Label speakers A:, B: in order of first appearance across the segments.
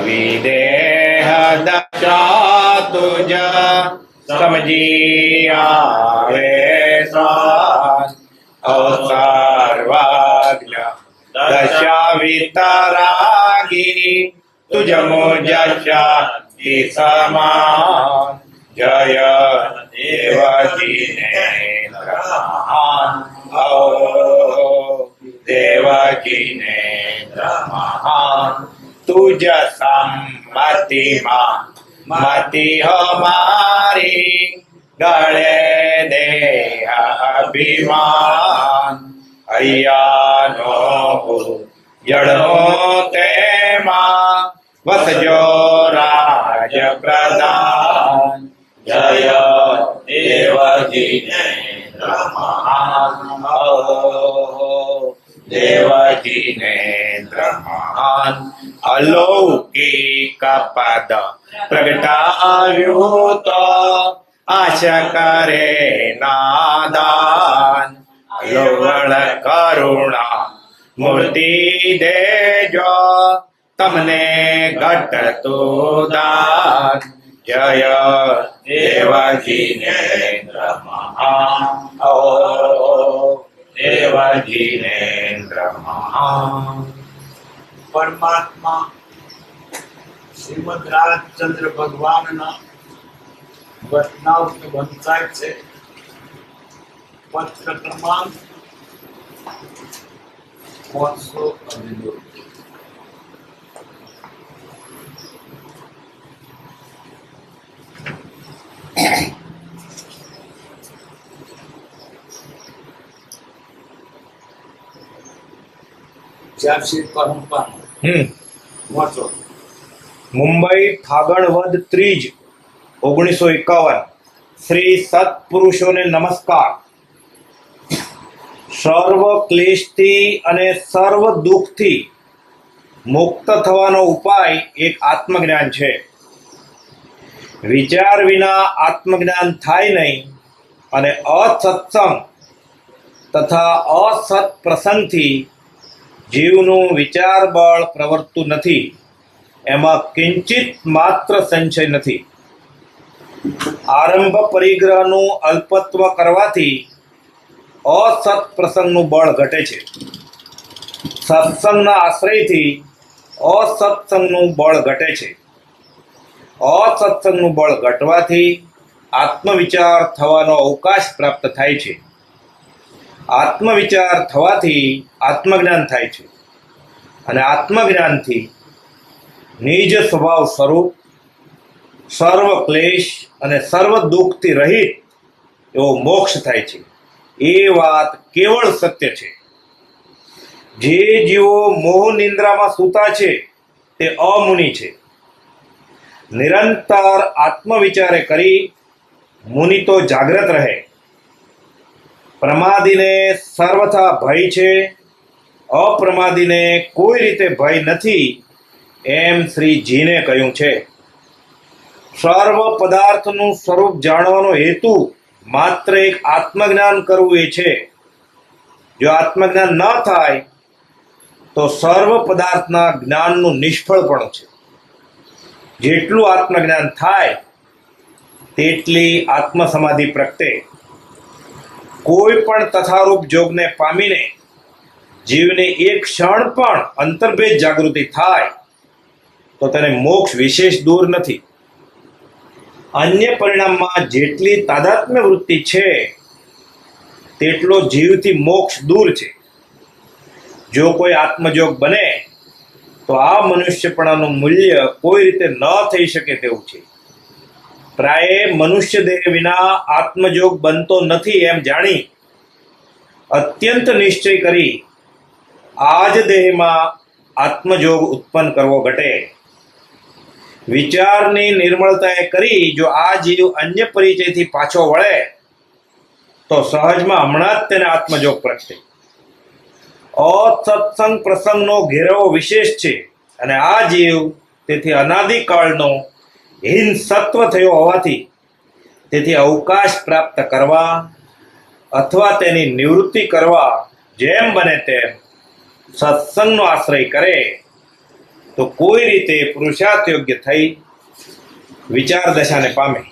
A: વિદેહ દશા તુજ સમજી આવે સાન સર્વજ્ઞ દશા વિતરાગી તુજ મુજ શક્તિ સમાન જય દેવકીને મહાન દેવકીને મહાન તુજ સંમતિમાં મતિ હમારી ગળે દેહ અભિમાન હૈયાનો જડો તેમાં વસજો રાજ પ્રધાન જય દેવકીને મહાન દેવકીને મહાન અલૌકિક પદ પ્રગટાવ્યું તો આશા કરે નાદાન લોવળ કરુણા મૂર્તિ દેજો તમને ઘટતું દાન જય દેવકીને મહાન દેવકીને મહાન
B: પરમાત્મા શ્રીમદ રાજચંદ્ર ભગવાનના વચનાવૃત વંચાય છે. પત્ર ક્રમાંક 592. ચારસી પરંપરા વાંચો.
A: મુંબઈ ફાગણ વદ ત્રીજ 1951. શ્રી સત્પુરુષોને નમસ્કાર. સર્વ ક્લેશથી અને સર્વ દુઃખથી મુક્ત થવાનો ઉપાય એક આત્મજ્ઞાન છે. વિચાર વિના આત્મજ્ઞાન થાય નહીં અને અસત્સંગ તથા અસત પ્રસંગથી જીવનું વિચાર બળ પ્રવર્તતું નથી. એમાં કિંચિત માત્ર સંશય નથી. આરંભ પરિગ્રહનું અલ્પત્વ કરવાથી અસત પ્રસંગનું બળ ઘટે છે. સત્સંગના આશ્રયથી અસત્સંગનું બળ ઘટે છે. અસત્સંગનું બળ ઘટવાથી આત્મવિચાર થવાનો અવકાશ પ્રાપ્ત થાય છે. આત્મવિચાર થવાથી આત્મજ્ઞાન થાય છે અને આત્મજ્ઞાનથી નિજ સ્વભાવ સ્વરૂપ સર્વ ક્લેશ અને સર્વ દુઃખથી રહિત એવો મોક્ષ થાય છે. એ વાત કેવળ સત્ય છે. જે જીવો મોહ નિંદ્રામાં સૂતા છે તે અમુનિ છે. નિરંતર આત્મવિચારે કરી મુનિ તો જાગ્રત રહે. પ્રમાદીને સર્વથા ભય છે, અપ્રમાદીને કોઈ રીતે ભય નથી એમ શ્રીજીને કહ્યું છે. સર્વ પદાર્થનું સ્વરૂપ જાણવાનો હેતુ માત્ર એક આત્મજ્ઞાન કરવું એ છે. જો આત્મજ્ઞાન ન થાય તો સર્વ પદાર્થના જ્ઞાનનું નિષ્ફળપણું છે. જેટલું આત્મજ્ઞાન થાય તેટલી આત્મસમાધિ પ્રગટે. કોઈ પણ તથારૂપ જોગને પામીને જીવને એક ક્ષણ પણ અંતર્ભેદ જાગૃતિ થાય તો તેને મોક્ષ વિશેષ દૂર નથી. અન્ય પરિણામમાં જેટલી તાદાત્મ્ય વૃત્તિ છે તેટલો જીવથી મોક્ષ દૂર છે. જો કોઈ આત્મજોગ બને તો આ મનુષ્યપણાનું મૂલ્ય કોઈ રીતે ન થઈ શકે તેવું છે. પ્રાય મનુષ્ય દેહ વિના આત્મજોગ બનતો નથી એમ જાણી અત્યંત નિશ્ચય કરી આ જ દેહમાં આત્મજોગ ઉત્પન્ન કરવો ઘટે. વિચારની નિર્મળતાએ કરી જો આ જીવ અન્ય પરિચયથી પાછો વળે તો સહજમાં હમણાં જ તેને આત્મજોગ પ્રગટે. અસત્સંગ પ્રસંગનો ઘેરાવો વિશેષ છે અને આ જીવ તેથી અનાદિકાળનો હીન સત્વ થયો હોવાથી તેથી અવકાશ પ્રાપ્ત કરવા અથવા તેની નિવૃત્તિ કરવા જેમ બને તેમ સત્સંગનો આશ્રય કરે તો કોઈ રીતે પુરુષાર્થ યોગ્ય થઈ વિચાર દશાને પામે.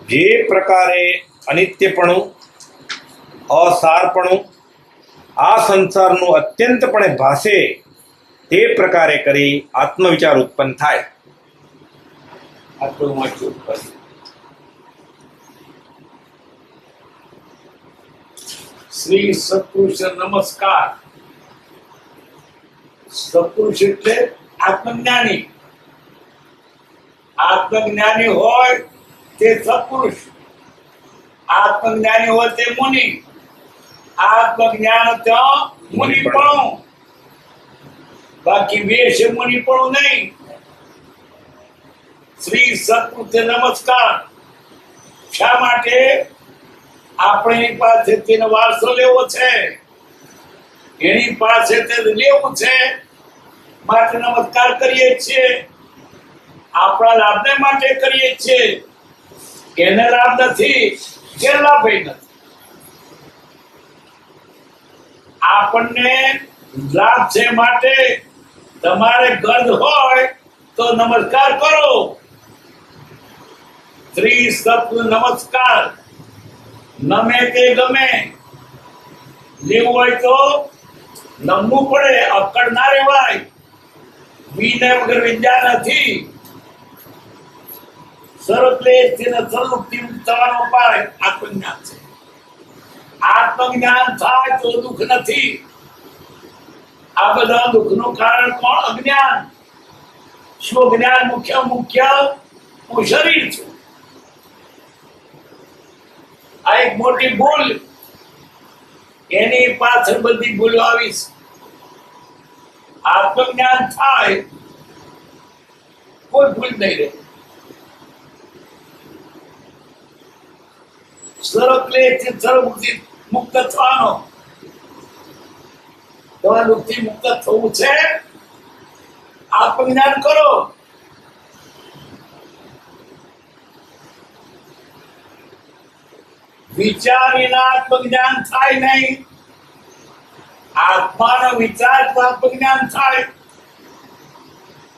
A: જે પ્રકારે અનિત્યપણું, અસારપણું આ સંસારનું અત્યંતપણે ભાસે તે પ્રકારે કરી આત્મવિચાર ઉત્પન્ન થાય.
B: આટલું વાંચ્યું બસ. શ્રી સત્પુરુષ નમસ્કાર. સત્પુરુષ એટલે આત્મજ્ઞાની. આત્મજ્ઞાની હોય તે સત્પુરુષ, આત્મજ્ઞાની હોય તે મુનિ. આત્મજ્ઞાન ત્યાં મુનિપણું, બાકી બે છે મુનિપણું નહીં. શ્રી સત્પુરુષ નમસ્કાર. શા માટે? આપણી પાસે તેનો વારસો લેવો છે, એની પાસે તે લેવું છે માટે નમસ્કાર કરીએ છીએ. આપણા લાભને માટે કરીએ છીએ. એને લાભ નથી, ગેરલાભ નથી. આપણને લાભ છે માટે તમારે ગર્દ હોય તો નમસ્કાર કરો. શ્રી સત્પુરુષ નમસ્કાર. નમે તે ગમે, લેવું હોય તો નમવું પડે, અક્કડ ના રહેવાય. વિનય વગર વિદ્યા નથી. સર્વક્લેશથી ને સર્વમુક્તિ થવાનો ઉપાય આત્મજ્ઞાન છે. આત્મજ્ઞાન થાય તો દુઃખ નથી. આ બધા દુઃખનું કારણ કોણ? અજ્ઞાન. શું જ્ઞાન? મુખ્ય હું શરીર છું. આ એક મોટી ભૂલ. એની પાછળ બધી ભૂલો આવી છે. આત્મજ્ઞાન થાય કોઈ ભૂલ નહીં રહે. સર્વક્લેશથી સર્વમુક્તિ મુક્ત થવાનો. તમારે દુઃખથી મુક્ત થવું છે, આત્મજ્ઞાન કરો. વિચાર વિના આત્મજ્ઞાન થાય નહીં. આત્માનો વિચાર તો આત્મજ્ઞાન થાય.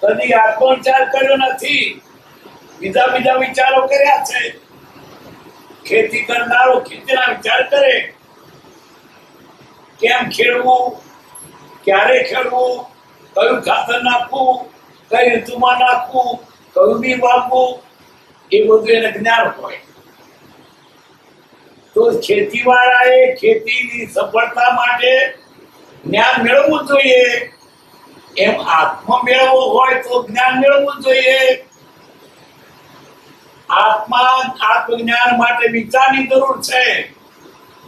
B: કદી આત્મવિચાર કર્યો નથી, બીજા વિચારો કર્યા છે. ખેતી કરનારો ખેતીના વિચાર કરે, કેમ ખેડવું, ક્યારે ખેડવું, કયું ખાતર નાખવું, કઈ ઋતુમાં નાખવું, કયું બી વાવવું, એ બધું એને જ્ઞાન હોય. તો ખેતીવાળાએ ખેતીની સફળતા માટે જ્ઞાન મેળવવું જોઈએ. એમ આત્મ મેળવવો હોય તો જ્ઞાન મેળવવું જોઈએ. આત્મજ્ઞાન માટે વિચારની જરૂર છે.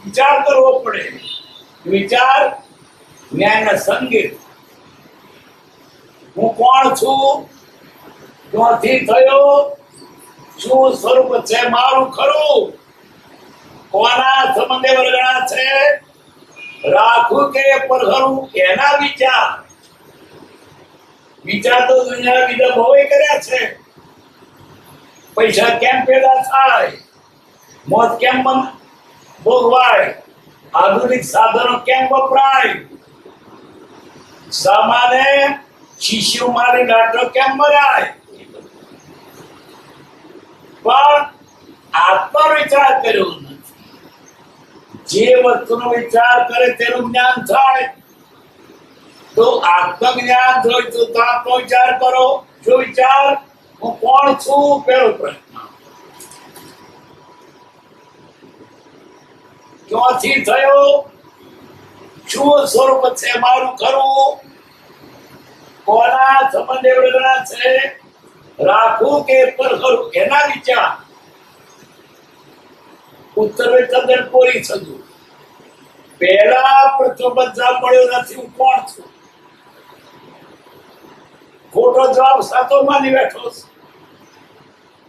B: વિચાર કરવો પડે. વિચાર જ્ઞાનના સંગીત. હું કોણ છું, ક્યાંથી થયો, શું સ્વરૂપ છે મારું ખરું, કોના સંબંધે વર્ગણા છે, રાખું કે પરહરું, એના વિચાર. વિચાર તો દુનિયાના બીજા બહુ કર્યા છે. પૈસા કેમ પેદા થાય, મોત કેમ ભોગવાય, આધુનિક સાધનો કેમ વપરાય, સામાન્ય શિશુ મારી નાટો કેમ મરાય. પણ આત્મ વિચાર કર્યો નથી. જે વસ્તુનો વિચાર કરે તેનું જ્ઞાન થાય. તો આત્મજ્ઞાન હોય તો આત્મ વિચાર કરો. જો વિચાર હું કોણ છું, પેલો પ્રશ્ન. ક્યાંથી થયો, શું સ્વરૂપ છે મારું ખરું, કોના સંબંધે વર્ગણા છે, રાખું કે પરખરું, એના વિચાર. ઉત્તર તદ્દન કોરી થયું. પહેલા પ્રથમ જવાબ મળ્યો નથી, હું કોણ છું. ખોટો જવાબ સાચો માની બેઠો છું.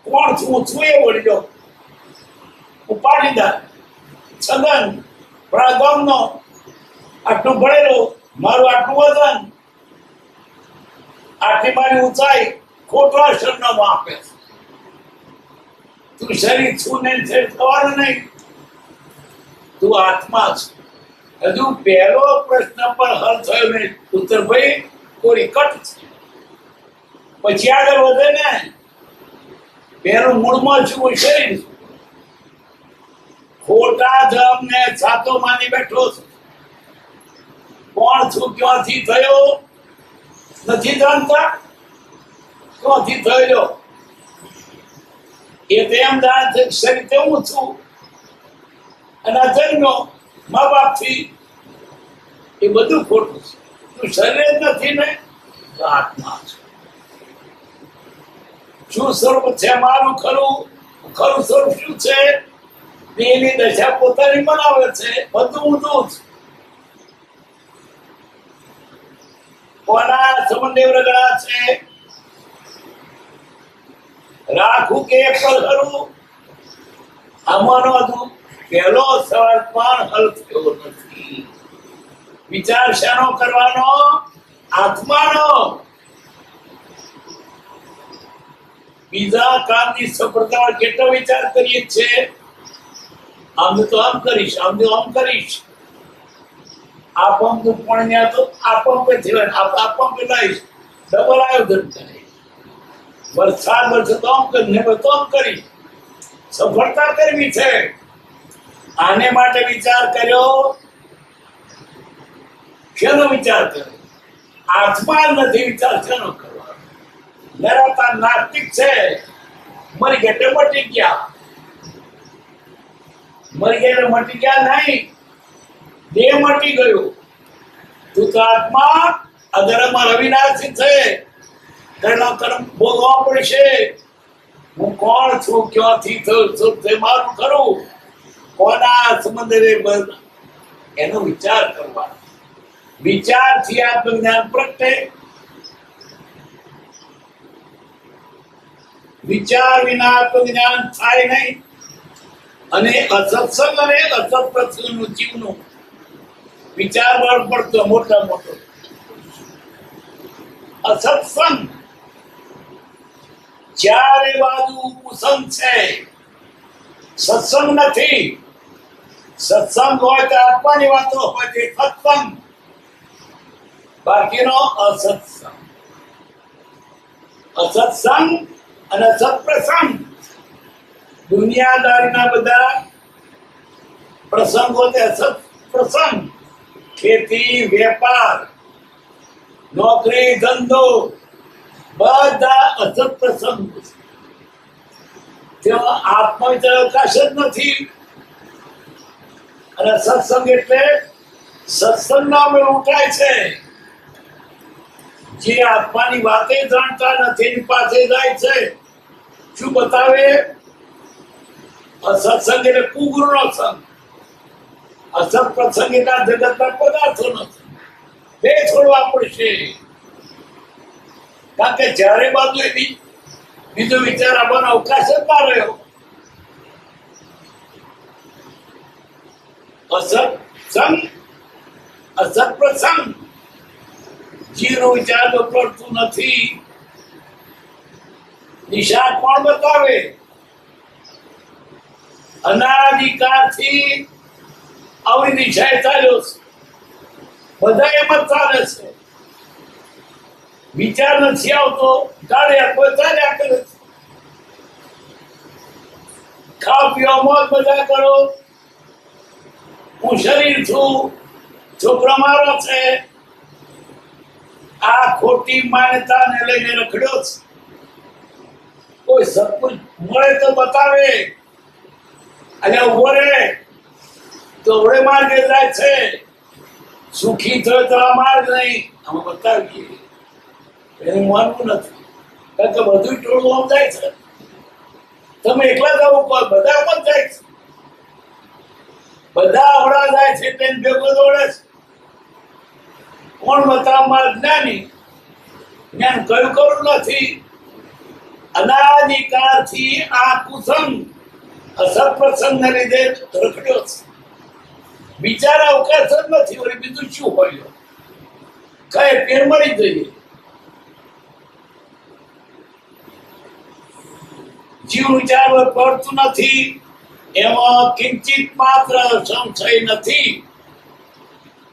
B: કોણ છું? હું છું એ વળ્યો. ઉપાડીદાર છગન પણ ગામનો, આટલું ભણેલો, મારું આટલું વજન, આટલી મારી ઊંચાઈ, ખોટો સરનામું આપે છે. તું શરીર છું ને થવાનું નહીં. તું આત્મા છે. હજુ પહેલો પ્રશ્ન પણ હલ થયો નહીં. ઉત્તર ભાઈ કોરી કટ છે. પછી આગળ વધે ને પેલું મૂળમાં શું હોય? શરીર. ખોટા ધર્મને સાચો માની બેઠો છું. કોણ છું, ક્યાંથી થયો નથી જાણતા. ક્યાંથી થયો એ તેમ જાણે છે. શરીર તે હું છું અને આ જન્મ્યો મા બાપ થી. એ બધું ખોટું છે. તું શરીર જ નથી ને, તો આત્મા છે. શું સ્વરૂપ છે મારું? ખરું સ્વરૂપ શું છે? એની દશા પોતાની બનાવે છે. બધું ઊંધું છે. કોના સંબંધે રગડા છે? રાખું કે એકલ કરું? આમાંનો હતું પહેલો સવાલ પણ હલ થયો નથી. વિચાર શાનો કરવાનો? આત્માનો. બીજા કામની સફળતા કેટલો વિચાર કરીએ છીએ? આમ તો આમ કરીશ, આમ તો આમ કરીશ. આ પંપ પણ તો આ પંપે થયો, આ પંપે લાવીશ. ડબલ આયોજન કરે. વરસાદ વર્ષે તો આમ કરી, તો આમ કરી. સફળતા કરવી છે. આને માટે વિચાર કર્યો. શેનો વિચાર કર્યો? આત્મા નથી. વિચાર શેનો કરવાનો? લડાતા નાસ્તિક છે. મરી ગયા તે મટી ગયા. મરી ગયા મટી ગયા નહીં, દેહ મટી ગયો. તું તો આત્મા અધર્મમાં અવિનાશી છે. કર્મ ભોગવવા પડશે. હું કોણ છું, ક્યાંથી થયું છું તે મારું ખરું. કોના સંબંધે એનો વિચાર કરવાનો. વિચારથી આત્મજ્ઞાન પ્રગટે. વિચાર વિના આત્મજ્ઞાન થાય નહીં. અને અસત્સંગ અને અસત પ્રસંગનું જીવનું વિચાર બળ પડતો મોટા મોટો. અસત્સંગ ચારે બાજુ કુસંગ છે. સત્સંગ નથી. સત્સંગ હોય તો આત્માની વાતો હોય તે સત્સંગ. બાકીનો અસત્સંગ. અસત્સંગ અને સત્પ્રસંગ દુનિયાદારીના બધા પ્રસંગો તે અસત પ્રસંગ. ખેતી, વેપાર, નોકરી, ધંધો બધા અસત પ્રસંગ. તેમાં આત્મવિચાર અવકાશ જ નથી. અને સત્સંગ એટલે સત્સંગના મેળ ઉઠાય છે. જે આત્માની વાતે જાણતા નથી એની પાસે જાય છે. શું બતાવે? અસત્સંગ એટલે કુગુરુનો સંગ. અસત પ્રસંગ એટલે જગતના પદાર્થોનો સંગ. બે છોડવા પડશે. કારણ કે ચારે બાજુ બીજો વિચાર આવવાનો અવકાશ જ ના રહ્યો. અસત્સંગ, અસત પ્રસંગ. જીરો વિચાર પડતું નથી. દિશા કોણ બતાવે? અનાદિકાળથી આવડી દિશાએ ચાલ્યો છે. બધા એમ જ ચાલે છે. વિચાર નથી આવતો. ચાલ્યા કોઈ ચાલ્યા કરે છે. ખાઓ પીઓ મોજ મજા કરો. હું શરીર છું, છોકરો મારો છે. આ ખોટી માન્યતાને લઈને રખડ્યો છે. કોઈ સત્પુરુષ મળે તો બતાવે. અને ઉભો રહે તો વડે માર્ગે જાય છે. સુખી થયો તો આ માર્ગ નહીં, અમે બતાવીએ. એનું માનવું નથી. કારણ કે બધું ટોળું આમ જાય છે. તમે એકલા જવું પણ બધા પણ જાય છે. બધા અવળા જાય છે તેને ભેગો દોડે છે. કોણ બતાવવા? જ્ઞાની. જ્ઞાન કયું કરું નથી. અનાદિકાળથી આ કુસંગ અસત્પ્રસંગને લીધે રખડ્યો છે. વિચાર અવકાશ જ નથી. વળી બીજું શું હોય? કઈ પેર મળી જઈએ. જીવ વિચાર પડતું નથી. એમાં કિંચિત માત્ર સંશય નથી.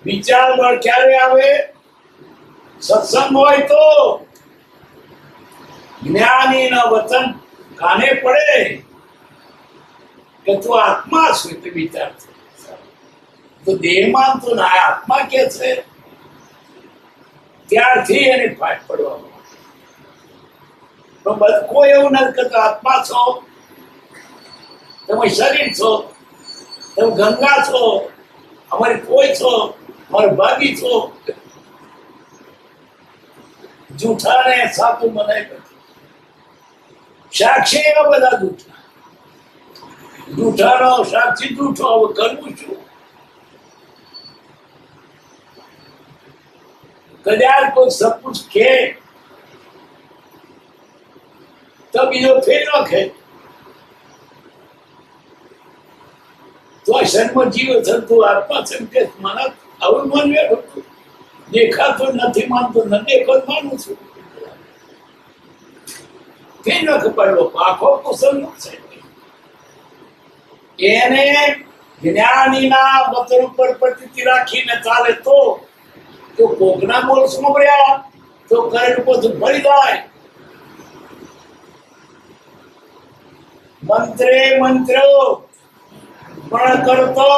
B: વિચાર બળ ક્યારે આવે? સત્સંગ હોય તો જ્ઞાનીના વચન કાને પડે કે તું આત્મા છે તે વિચાર તો દેહમાં તો ના આત્મા કે છે ત્યારથી એને ફાટ પડવા પણ બધું કોઈ એવું નથી કરતો આત્મા છો તમે શરીર છો તમે ગંગા છો અમારી કોઈ છો અમારી ભાગી છો જૂઠાને સાચું બનાવી સાક્ષી એવા બધા જૂઠા જૂઠાનો સાક્ષી જૂઠો હવે કરવું છું કદાચ કોઈ સપૂત કે તો બીજો ફેર નાખે તો જન્મ જીવ થતું આત્મા છે કે મને આવું માનવે હતું દેખાતો નથી માનતો ન દેખો માનું છું ફેર નખ પડ્યો આખો કુશલ છે એને જ્ઞાનીના વચન ઉપર પ્રતિતિ રાખીને ચાલે તો કોકના બોલ સાંભળ્યા તો કરેલું બધું ભરી જાય મંત્રે મંત્રો પણ કરતો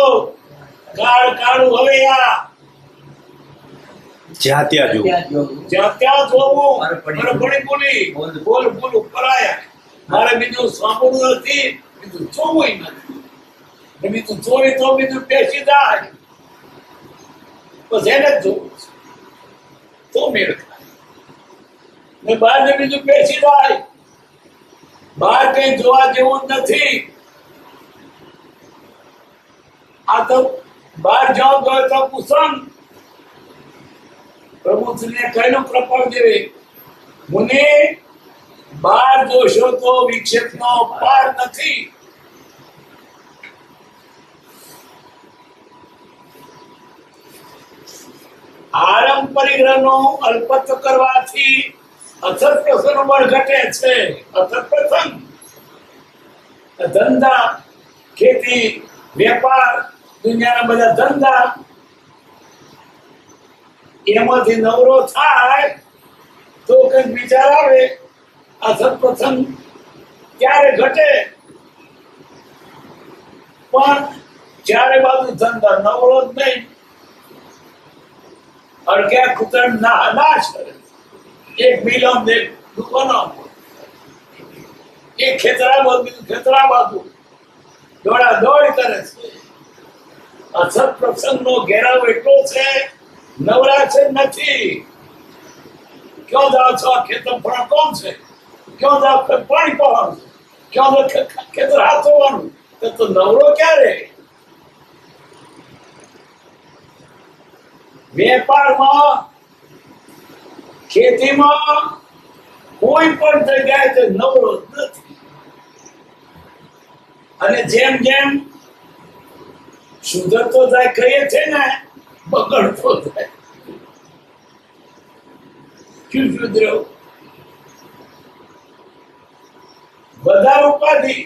B: કાળ કાળું હવે આ
A: જ્યાં ત્યાં જોવું
B: જ્યાં ત્યાં જોવું બરબડી બોલી બોલ બોલ ઉપર આયા મારે બીજું સાંભળવું નથી બીજું જોવું નથી બીજું જોઈ તો બીજું બેસી જાય બસ એને જ જોવું તો મેળ ખાય ને બહાર ને બીજું બેસી જાય બહાર કઈ જોવા જેવું નથી આ તો બહાર જાઓ ગયો તો કુસંગ પ્રભુને કહેલું કૃપા દેવે મુને બહાર જોશો તો વિક્ષેપનો પાર નથી આરંભ પરિગ્રહનો અલ્પત્વ કરવાથી અસત પ્રસંગ બળ ઘટે છે અસત પ્રસંગ ધંધા ખેતી વેપાર દુનિયાના બધા ધંધા એમાંથી નવરો થાય તો કઈક વિચાર આવે આ સત્પ્રસંગ ક્યારે ઘટે પણ ચારે બાજુ ધંધા નવરો જ નહીં અડક્યા કુતર ના નાશ કરે એક મિલમ એક દુકાનો એક ખેતરા બાજુ બીજું ખેતરા બાજુ દોડા દોડ કરે છે આ સત્પ્રસંગનો ઘેરાવ એટલો છે નવરાશ નથી ક્યાં જાઓ છો ખેતર ફળ કોણ છે ક્યાં જાઓ પાણી પાવાનું ક્યાં ખેતર હાથવાનું તો નવરો ક્યારે વેપારમાં ખેતીમાં કોઈ પણ જગ્યાએ તે નવરો નથી અને જેમ જેમ સુધરતો જાય કહીએ છે ને બગડતો જાય શું સુધર્યો વધારે ઉપાધિ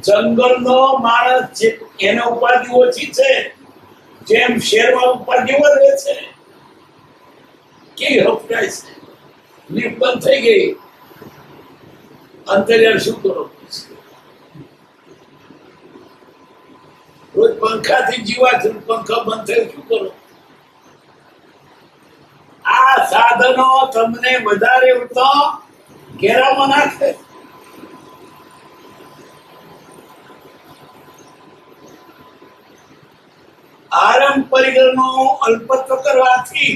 B: જંગલનો માણસ એને ઉપાધિ ઓછી છે જેમ શહેરમાં ઉપાધિ વધે છે કેવી હફડાય છે લિફ્ટ બંધ થઈ ગઈ અંતરિયાળ શું કરો રોજ પંખાથી જીવા છે પંખા બંધ થયો શું કરો આ સાધનો તમને વધારે તો ઘેરામાં નાખે આરંભ પરિગ્રહનો અલ્પત્વ કરવાથી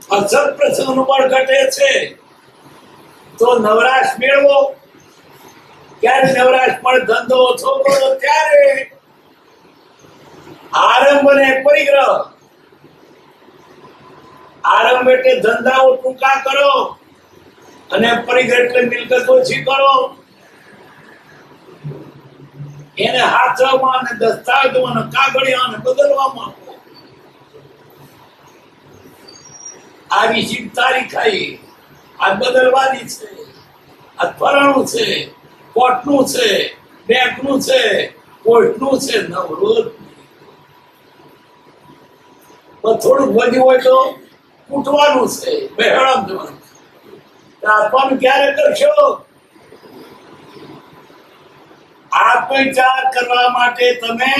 B: અસત પ્રસંગનું બળ ઘટે છે તો નવરાશ મેળવો ક્યારે નવરાશ મળે ધંધો ઓછો કરો ત્યારે આરંભ અને પરિગ્રહ આરંભ એટલે ધંધાઓ ટૂંકા કરો અને પરિગ્રહ એટલે મિલકત ઓછી કરો એને હાથમાં અને દસ્તાવેજમાં અને કાગળિયાને બદલવામાં આવી સીટ તારીખ આવી આ બદલવાની છે આ ફરણું છે કોર્ટનું છે બેંકનું છે કોર્ટનું છે નવરોજ પણ થોડુંક વધ્યું હોય તો કૂટવાનું છે, બહેરામ જવાનું. આત્માનું ક્યારે કરશો? આત્મવિચાર કરવા માટે તમે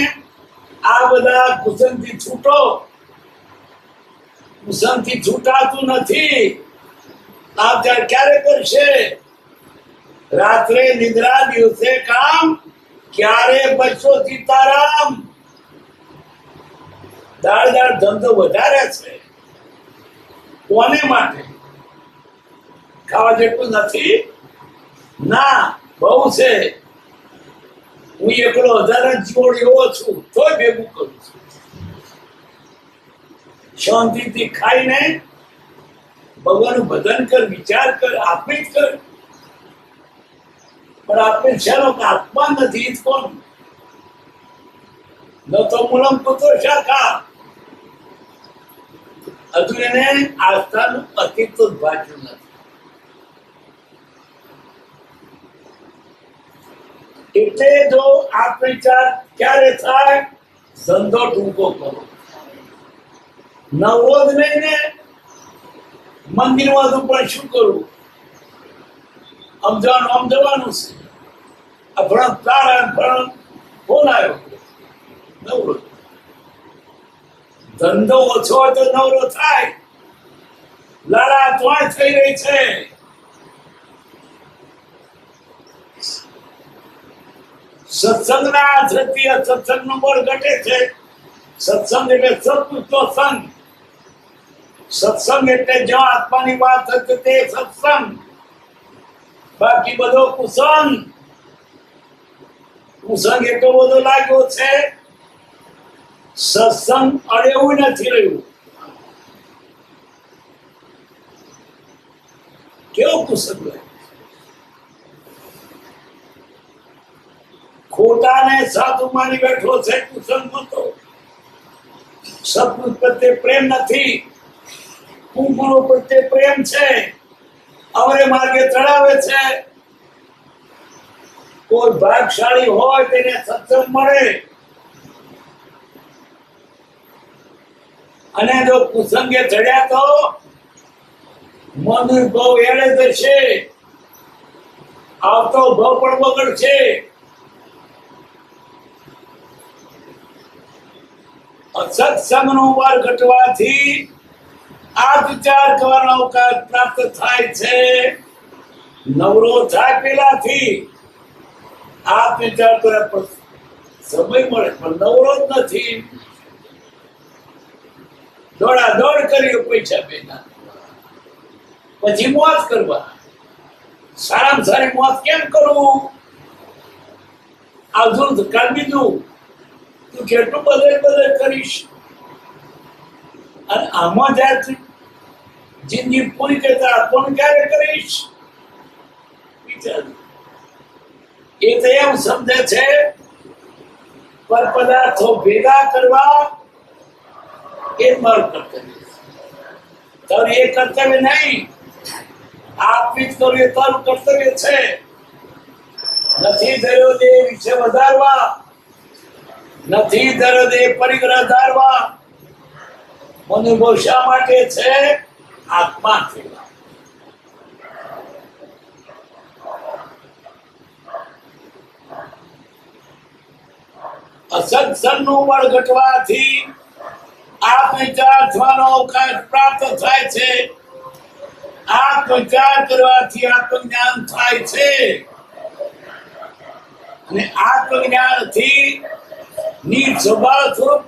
B: આ બધા કુસંગથી છૂટો. કુસંગથી છૂટાતું નથી. આ ક્યારે કરશે? રાત્રે નિદ્રા, દિવસે કામ. ક્યારે બચશો સીતારામ? દાળ ધંધો વધારે છે. કોને માટે? ખાવા જેટલું નથી ના, બહુ છે. હું એકલો 1000 જીવોડ એવો છું, તોય ભેગું કરું છું. શાંતિથી ખાઈને ભગવાનનું ભજન કર, વિચાર કર, આપે જ કર. પણ આપણે શાનો કે આત્મા નથી કોણ? ન તો મૂલમ પુત્ર શાખા. હજુ એને આસ્થાનું અસ્તિત્વ જ ભાગ્યું નથી. એટલે જો આત્મવિચાર ક્યારે થાય? ધંધો ટૂંકો કરો. નવો જ નહીં ને. મંદિરમાં તો પણ શું કરવું? આમ જવાનું છે. આ ભણ તારા ફોન આવ્યો, નવરો. ધંધો ઓછો હોય તો નવરો થાય. લાલા તોય થઈ રહી છે. સત્સંગના આશ્રયથી સત્સંગનું બળ ઘટે છે. સત્સંગ એટલે સત્પુરુષનો સંગ. સત્સંગ એટલે જ્યાં આત્માની વાત હતી તે સત્સંગ. બાકી બધો કુસંગ. કુસંગ એટલો બધો લાગ્યો છે, સત્સંગ અડેવું નથી રહ્યું. કેવો કુસંગ? ખોટાને સાધુ માની બેઠો છે. કુસંગ હતો. સત્પુરુષ પ્રત્યે પ્રેમ નથી, કુંકુળો પ્રત્યે પ્રેમ છે. અવરે માર્ગે ચડાવે છે. કોઈ ભાગશાળી હોય તેને સત્સંગ મળે. અને જો કુસંગે ચડ્યા તો મન ભાવ એળે જશે. આવતો ભાવ પણ બગડશે. સત્સંગનું બળ ઘટવાથી આ વિચાર કરવાનો અવકાશ પ્રાપ્ત થાય છે. નવરો થાય પેલાથી આ વિચાર કરે સમય મળે, પણ નવરો જ નથી. દોડ કર્યો પૈસા ભેગા, પછી મોજ કરવા. સારામાં સારી મોજ કેમ કરવું? આજું કાલ બીજું તું કેટલું બધે કરીશ. અને આમાં જયારે જિંદગી પૂરી કરતા પણ ક્યારે કરીશ? વિચાર. એ તો એમ સમજે છે પર પદાર્થો ભેગા કરવા એ મારું કર્તવ્ય. તારું એ કર્તવ્ય નહીં. આપવી જ કરવું એ તારું કર્તવ્ય છે. નથી ધર્યો તે વિશે વધારવા, નથી ધર્યો તે પરિગ્રહ ધારવા. મનુભવ શા માટે છે? આત્મા સેવા. અસત્સંગનું બળ ઘટવાથી આત્મવિચાર થવાનો અવકાશ પ્રાપ્ત થાય છે. આત્મવિચાર કરવાથી આત્મજ્ઞાન થાય છે. અને આત્મજ્ઞાનથી નિસ્વભાવ સ્વરૂપ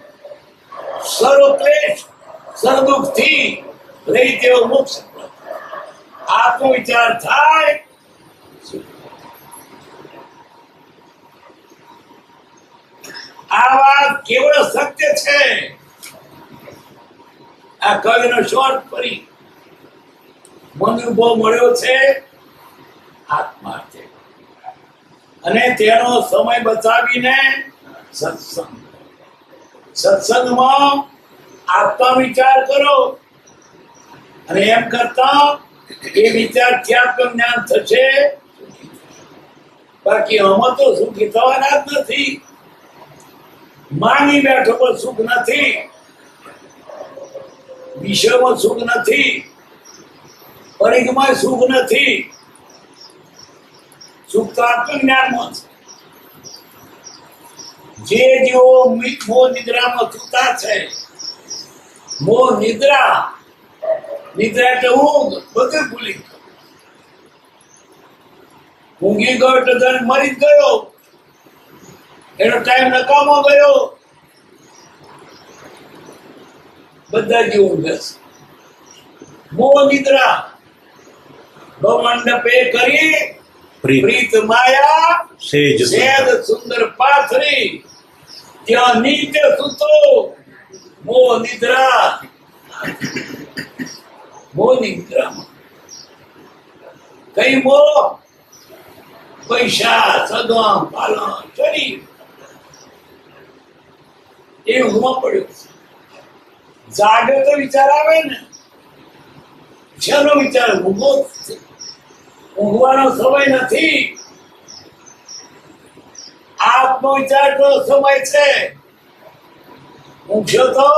B: સર્વક્લેશ સર્વદુઃખથી રહી તેવો મોક્ષ. આત્મવિચાર થાય. આ વાત કેવળ સત્ય છે. આ કવિનો શોર્ટ ફરી મનુભવ મળ્યો છે આત્મા છે. અને તેનો સમય બચાવીને સત્સંગમાં આત્મા વિચાર કરો. અને એમ કરતા એ વિચારથી આત્મજ્ઞાન થશે. બાકી આમાં તો સુખી થવાના જ નથી. માંગી બેઠો પણ સુખ નથી. વિષયમાં સુખ નથી, પરિઘમાં સુખ નથી, સુખ તો આત્મજ્ઞાનમાં છે. જે જીવો મોહ નિદ્રામાં સૂતા છે, મોહ નિદ્રા, નિદ્રા એટલે ઊંઘ, બધું ભૂલી ગયો. ઊંઘી ગયો એટલે તને મરી જ ગયો, એનો ટાઈમ નકામો ગયો. બધા જીવો ઊંઘે છે. મોહ નિદ્રા મંડપે કરી પ્રીત માયા
A: સેજ
B: સેદ સુંદર પાથરી, ત્યાં નીચે સૂતો મોહ નિદ્રા. મોહ નિદ્રામાં કઈ મોહ? પૈસા, સગા, પાલન, શરીર, એ ઊંઘમાં પડ્યો છે. જાગે તો વિચાર આવે ને, શેનો વિચાર? ઊંઘો છે. ઊંઘવાનો સમય નથી, આત્મ વિચારનો સમય છે. ઊંઘશો તો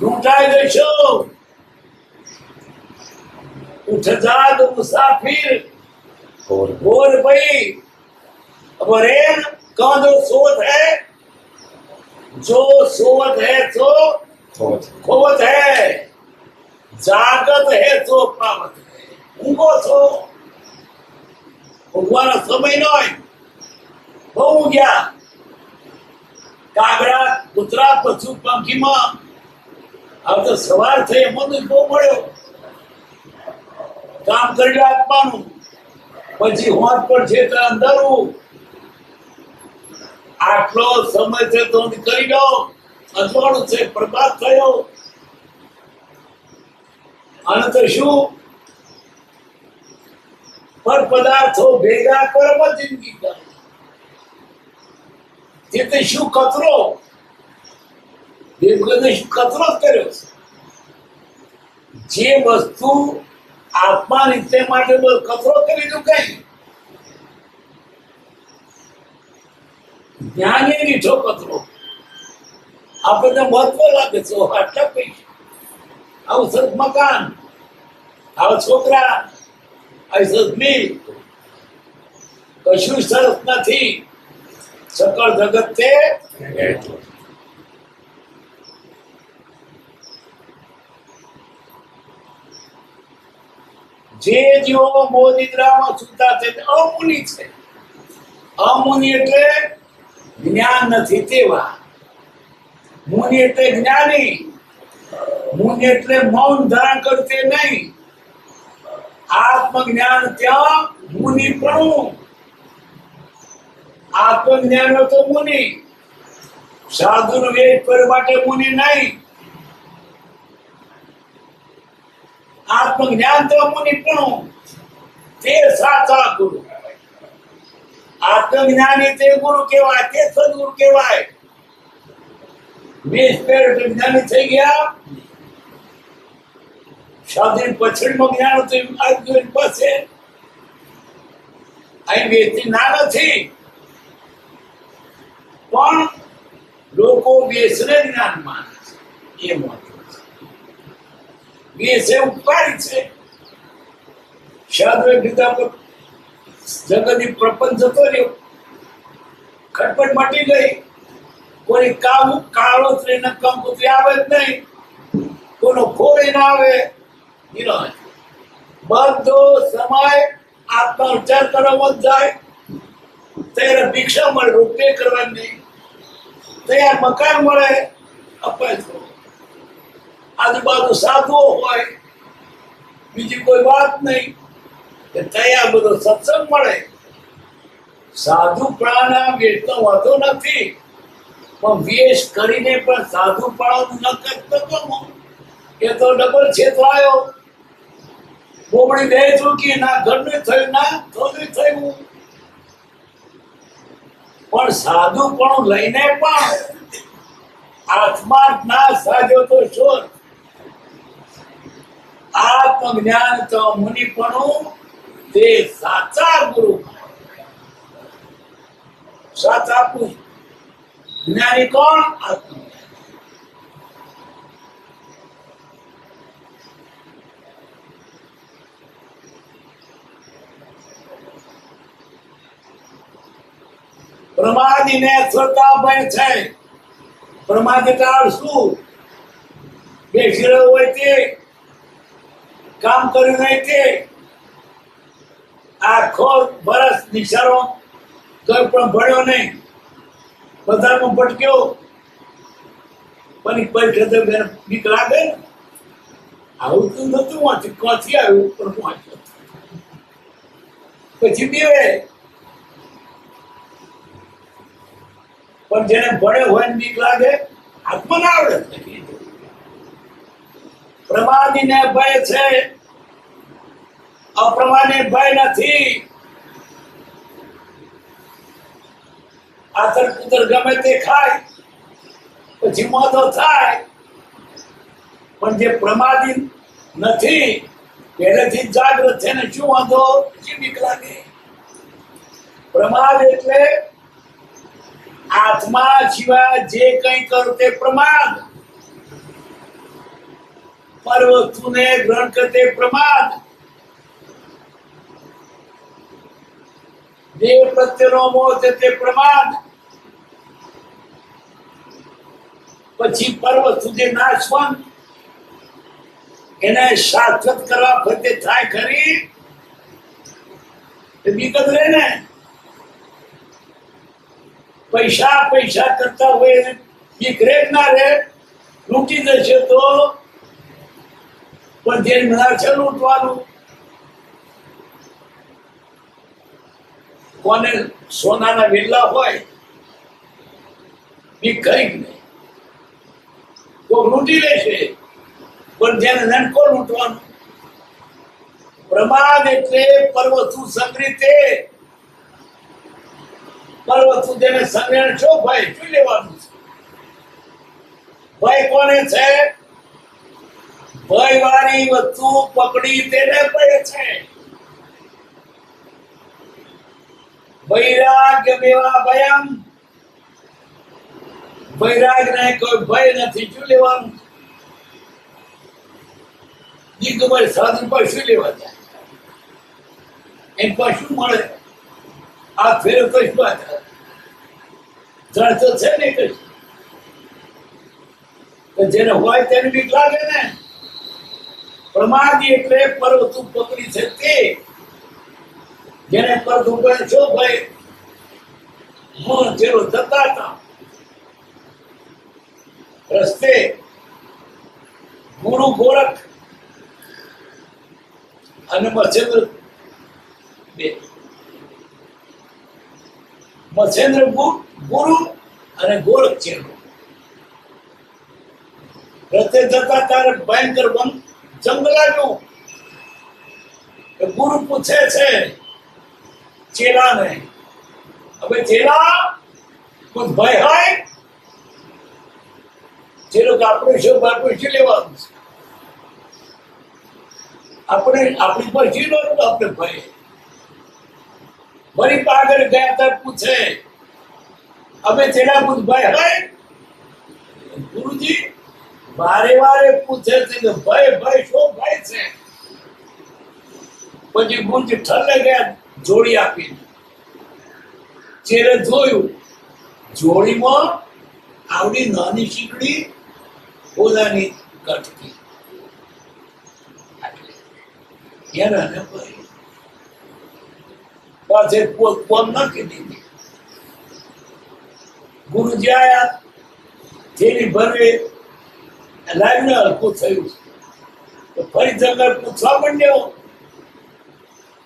B: લૂંટાઈ જશો. ઉઠ જાગ મુસાફિર बोल भाई, अब रेन का जो सोच है, जो सोच है तो खोवत है, जागत है तो पावत है. ઊંઘો છો, ઊંઘવાનો સમય ન હોય. બહુ ઊંઘ્યા. કાગડા, કૂતરા, પશુ પંખીમાં હવે તો સવાર થઈ એમાં જ બહુ મળ્યો. કામ કરી આપવાનું, પછી હોંચ પર છે તો અંધારું. આટલો સમય છે તો કરી દો. અજવાળું છે, પ્રભાત થયો. અને તો શું? પર પદાર્થો ભેગા કરવામાં જિંદગી કરે. તે શું કચરો? ભેગો શું કચરો જ કર્યો છે. જે વસ્તુ આત્મા રીતે માટે કચરો કરી દઉં કઈ જ્ઞાની રીઠો કચરો. આપણને મહત્વ લાગે છે. આટલા પૈસા, આવું સરસ મકાન, આવા છોકરા, આવી સરસ મિલ, કશું સરસ નથી. સકળ જગત તે જે જીવો મોહ નિદ્રામાં સૂતા છે તે અમુનિ છે. અમુનિ એટલે જ્ઞાન નથી તેવા. મુનિ એટલે જ્ઞાની. મુનિ એટલે મૌન ધારણ કરતે નહીં. આત્મજ્ઞાન ત્યાં મુનિ પણ. આત્મજ્ઞાન તો મુનિ. સાધુ વેદ પર માટે મુનિ નહીં. આત્મજ્ઞાન તો મુનિ પણ, તે સાચા ગુરુ. આત્મજ્ઞાની તે ગુરુ કહેવાય, તે સદગુરુ કહેવાય. મેં જ્ઞાની થઈ ગયા. સાધુ પછડીમાં જ્ઞાન હતું પાસે. અહીં વ્યક્તિ ના નથી, પણ લોકો બેસને જ્ઞાન માને છે. એ મહત્વ છે. બેસે ઉપકારી છે. સાધુ ગીતા પર જગતની પ્રપંચ જતો રહ્યો. ખટપટ મટી ગઈ. કોઈ કાળો સ્ત્રીને કંકુત્રી આવે જ નહીં. કોઈનો ખોરી ના આવે. બધો સમય આત્મા વિચાર કરવામાં જ જાય. ત્યારે ભિક્ષા મળે, રોટલી કરવાની નહીં. તૈયાર મકાન મળે, અપાય તો. આજુબાજુ સાધુઓ હોય, બીજી કોઈ વાત નહીં. તૈયાર બધો સત્સંગ મળે. સાધુ પ્રાણ વેચતો વાંધો નથી, પણ વેશ કરીને પણ સાધુ પ્રાણ ન કરતો. એ તો ડબલ છેતરાયો. બોમડી બે ચૂકી, ના ઘરનું થયું, ના થોડું થયું. પણ સાધુ પણ લઈને પણ આત્મા ના સાધ્યો તો શોધ. આત્મજ્ઞાન તો મુનિપણું, તે સાચા ગુરુ. સાચા પુરુષ જ્ઞાની કોણ? આત્મજ્ઞાન. પ્રમાદીને શ્રદ્ધા ભય છે. પ્રમાદ એટલે શું? બેસી રહ્યો હોય તે, કામ કર્યું નહીં તે, આખો વર્ષ નિશાળો કોઈ પણ ભણ્યો નહીં, બજારમાં ભટક્યો, પણ પરીક્ષા તો બીક લાગે ને. આવું તો નતું વાંચ્યું, ક્યાંથી આવ્યું પણ વાંચ્યું, પછી બીવે. પણ જેને ભણ્યો હોય ને બીક લાગે, હાથમાં ના આવડે. પ્રમાદીને ભય છે, અપ્રમાદને ભય નથી. આતર કુતર ગમે તે ખાય, પછી મોઢો થાય. પણ જે પ્રમાદી નથી, પહેલેથી જ જાગૃત છે ને, શું વાંધો? પછી બીક લાગે. પ્રમાદ એટલે આત્મા સિવાય જે કંઈ કરો તે પ્રમાદ. પર વસ્તુને ગ્રહણ કરતે પ્રમાદ. દેહ પ્રત્યેનો મોહ છે તે પ્રમાદ. પછી પર વસ્તુ જે નાશવંત, એને શાશ્વત કરવા ફરતે થાય ખરી, એ બીક જ રહે ને. પૈસા પૈસા કરતા હોય બીક રે ના રે? લૂંટી જશે તો? પણ જે ના છે લૂંટવાનું, કોને સોનાના વેલા હોય બીક ખરી જ નહીં. કોઈ લૂંટી લેશે, પણ જેને નનકો લૂંટવાનું. પ્રમાદ એટલે પર્વતું સંગ્રહિતે. પર્વતું જેને સંગ્રહ છો ભાઈ, શું લેવાનું છે? ભય કોને છે? ભય વાળી વસ્તુ પકડી તેને ભય છે. વૈરાગ્ય મેવા ભયમ. વૈરાગ ને કોઈ ભય નથી, શું લેવાનું? દિગ્ગજ સાધન પર શું લેવા જાય? એમ પર શું મળે? આ ફેર તો શું વાત જળ તો છે ને કઈ. જેને હોય તેને બીક લાગે ને. પ્રમાદી એટલે પર્વતું પકડી છે તે. જેને પર ઉપર છો ભાઈ, હું જેરો જતા હતા રસ્તે, ગુરુ ગોરખ અને મચ્છેન્દ્ર બે. મચ્છેન્દ્ર ગુરુ અને ગોરખ ચેલો રસ્તે જતા ત્યારે ભયંકર જંગલ આવ્યું. ગુરુ પૂછે છે ચેલાને, હવે ચેલા કુછ ભય હોય? ચેલો કે આપણે શું લેવાનું છે? આપણે આપણી પર શું લેવાનું? આપણે ભય. વળી આગળ ગયા ત્યારે પૂછે, હવે ચેલા કુછ ભય હોય? ગુરુજી વારે વારે પૂછે છે કે ભય શું ભય છે? પછી ગુરુજી ઠરલે ગયા જોડી આપી. ચેલે જોયું, જોડીમાં આવડી નાની શીકડી, પોતાની કટકી. એને ભાઈ પાસે કોમ નાખી દીધી. ગુરુજી આયા, થેલી ભરે, લાવીને હલકું થયું. તો ફરી જંગલ પૂછવા માંડ્યો,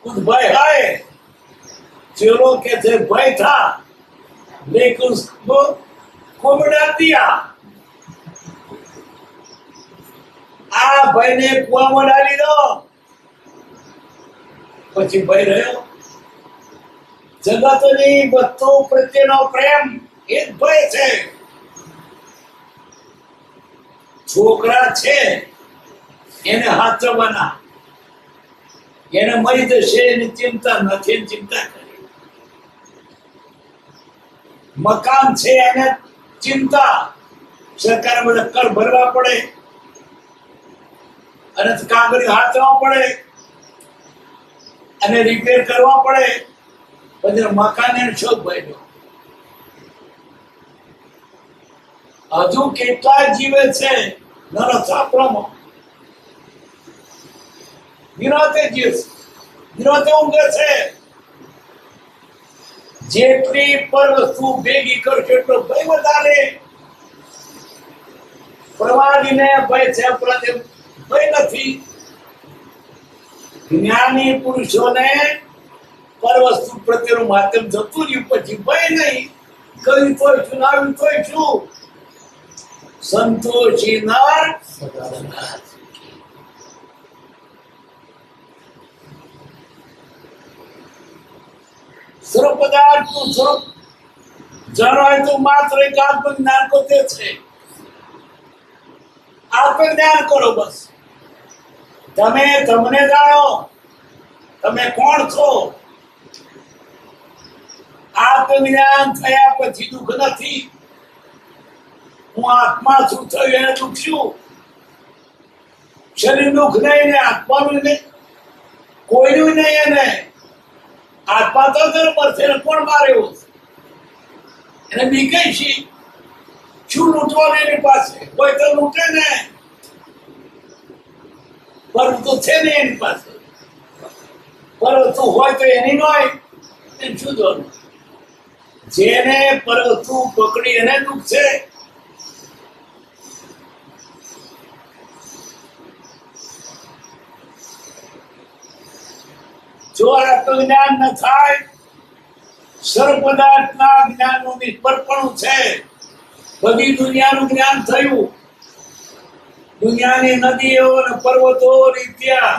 B: कुछ भय है? चेलो के थे भय था, लेकिन उसको को बढ़ा दिया. આ ભયને કુવામાં ડાલી દો, પછી ભય રહ્યો. જગતની વસ્તુ પ્રત્યેનો પ્રેમ એ જ ભય છે. છોકરા છે એને હાચવવાના, એને મરી જશે એની ચિંતા નથી, ચિંતા કરી. મકાન છે એને ચિંતા, સરકારે બધા કર ભરવા પડે અને કાગળ હાથવા પડે અને રિપેર કરવા પડે. પછી મકાન એને શોધ ભાઈ હજુ કેટલા જીવે છે નરસ આપણામાં નિરાતે જીવે છે, નિરાતે ઊંઘે છે. જેટલી પર વસ્તુ ભેગી કરશે એટલો ભય વધારે. પ્રમાદીને ભય છે, અપરાધે ભય નથી. જ્ઞાની પુરુષોને પર વસ્તુ પ્રત્યેનું માધ્યમ જતું રહ્યું પછી ભય નહીં. કહ્યું તોય શું, આવ્યું તોય શું. સંતોષી નર સર્વ પદાર્થનું સ્વરૂપ જાણવાય તો માત્ર એક આત્મજ્ઞાન પોતે છે. આત્મજ્ઞાન કરો બસ. તમે તમને જાણો તમે કોણ છો. આત્મજ્ઞાન થયા પછી દુઃખ નથી. હું આત્મા શું થયું એને દુઃખ શું. શરીર દુઃખ નહીં ને આત્માનું નહીં, કોઈનું નહીં. એને આત્મા તો બરોબર છે, કોણ માર્યો એને બીકે છે. શું લૂંટવાનું એની પાસે? કોઈ તો લૂંટે ને, પરંતુ છે ને એની પાસે. પરંતુ હોય તો એની ન હોય એને શું જોવાનું. જેને પરંતુ પકડી એને દુઃખ છે. જો આત્મજ્ઞાન ન થાય, સર્વ પદાર્થના જ્ઞાનનું નિષ્ફળપણું છે. બધી દુનિયાનું જ્ઞાન થયું. દુનિયાની નદીઓ અને પર્વતો રીત્યા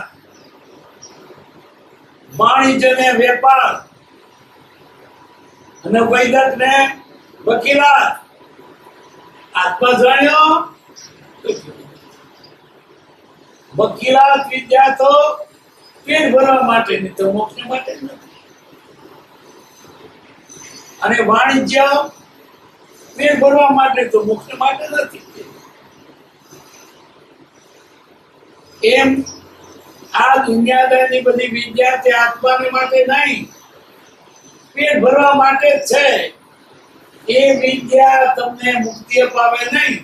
B: વાણિજ્ય ને વેપાર અને વૈદક ને વકીલાત. આત્મા જાણ્યો. વકીલાત વિદ્યા તો પેટ ભરવા માટેની, તો મોક્ષ માટે જ નથી. અને વાણિજ્ય પેટ ભરવા માટે, તો મોક્ષ માટે નથી. એમ આ દુનિયાદારની બધી વિદ્યા તે આત્માને માટે નહીં, પેટ ભરવા માટે જ છે. એ વિદ્યા તમને મુક્તિ અપાવે નહીં.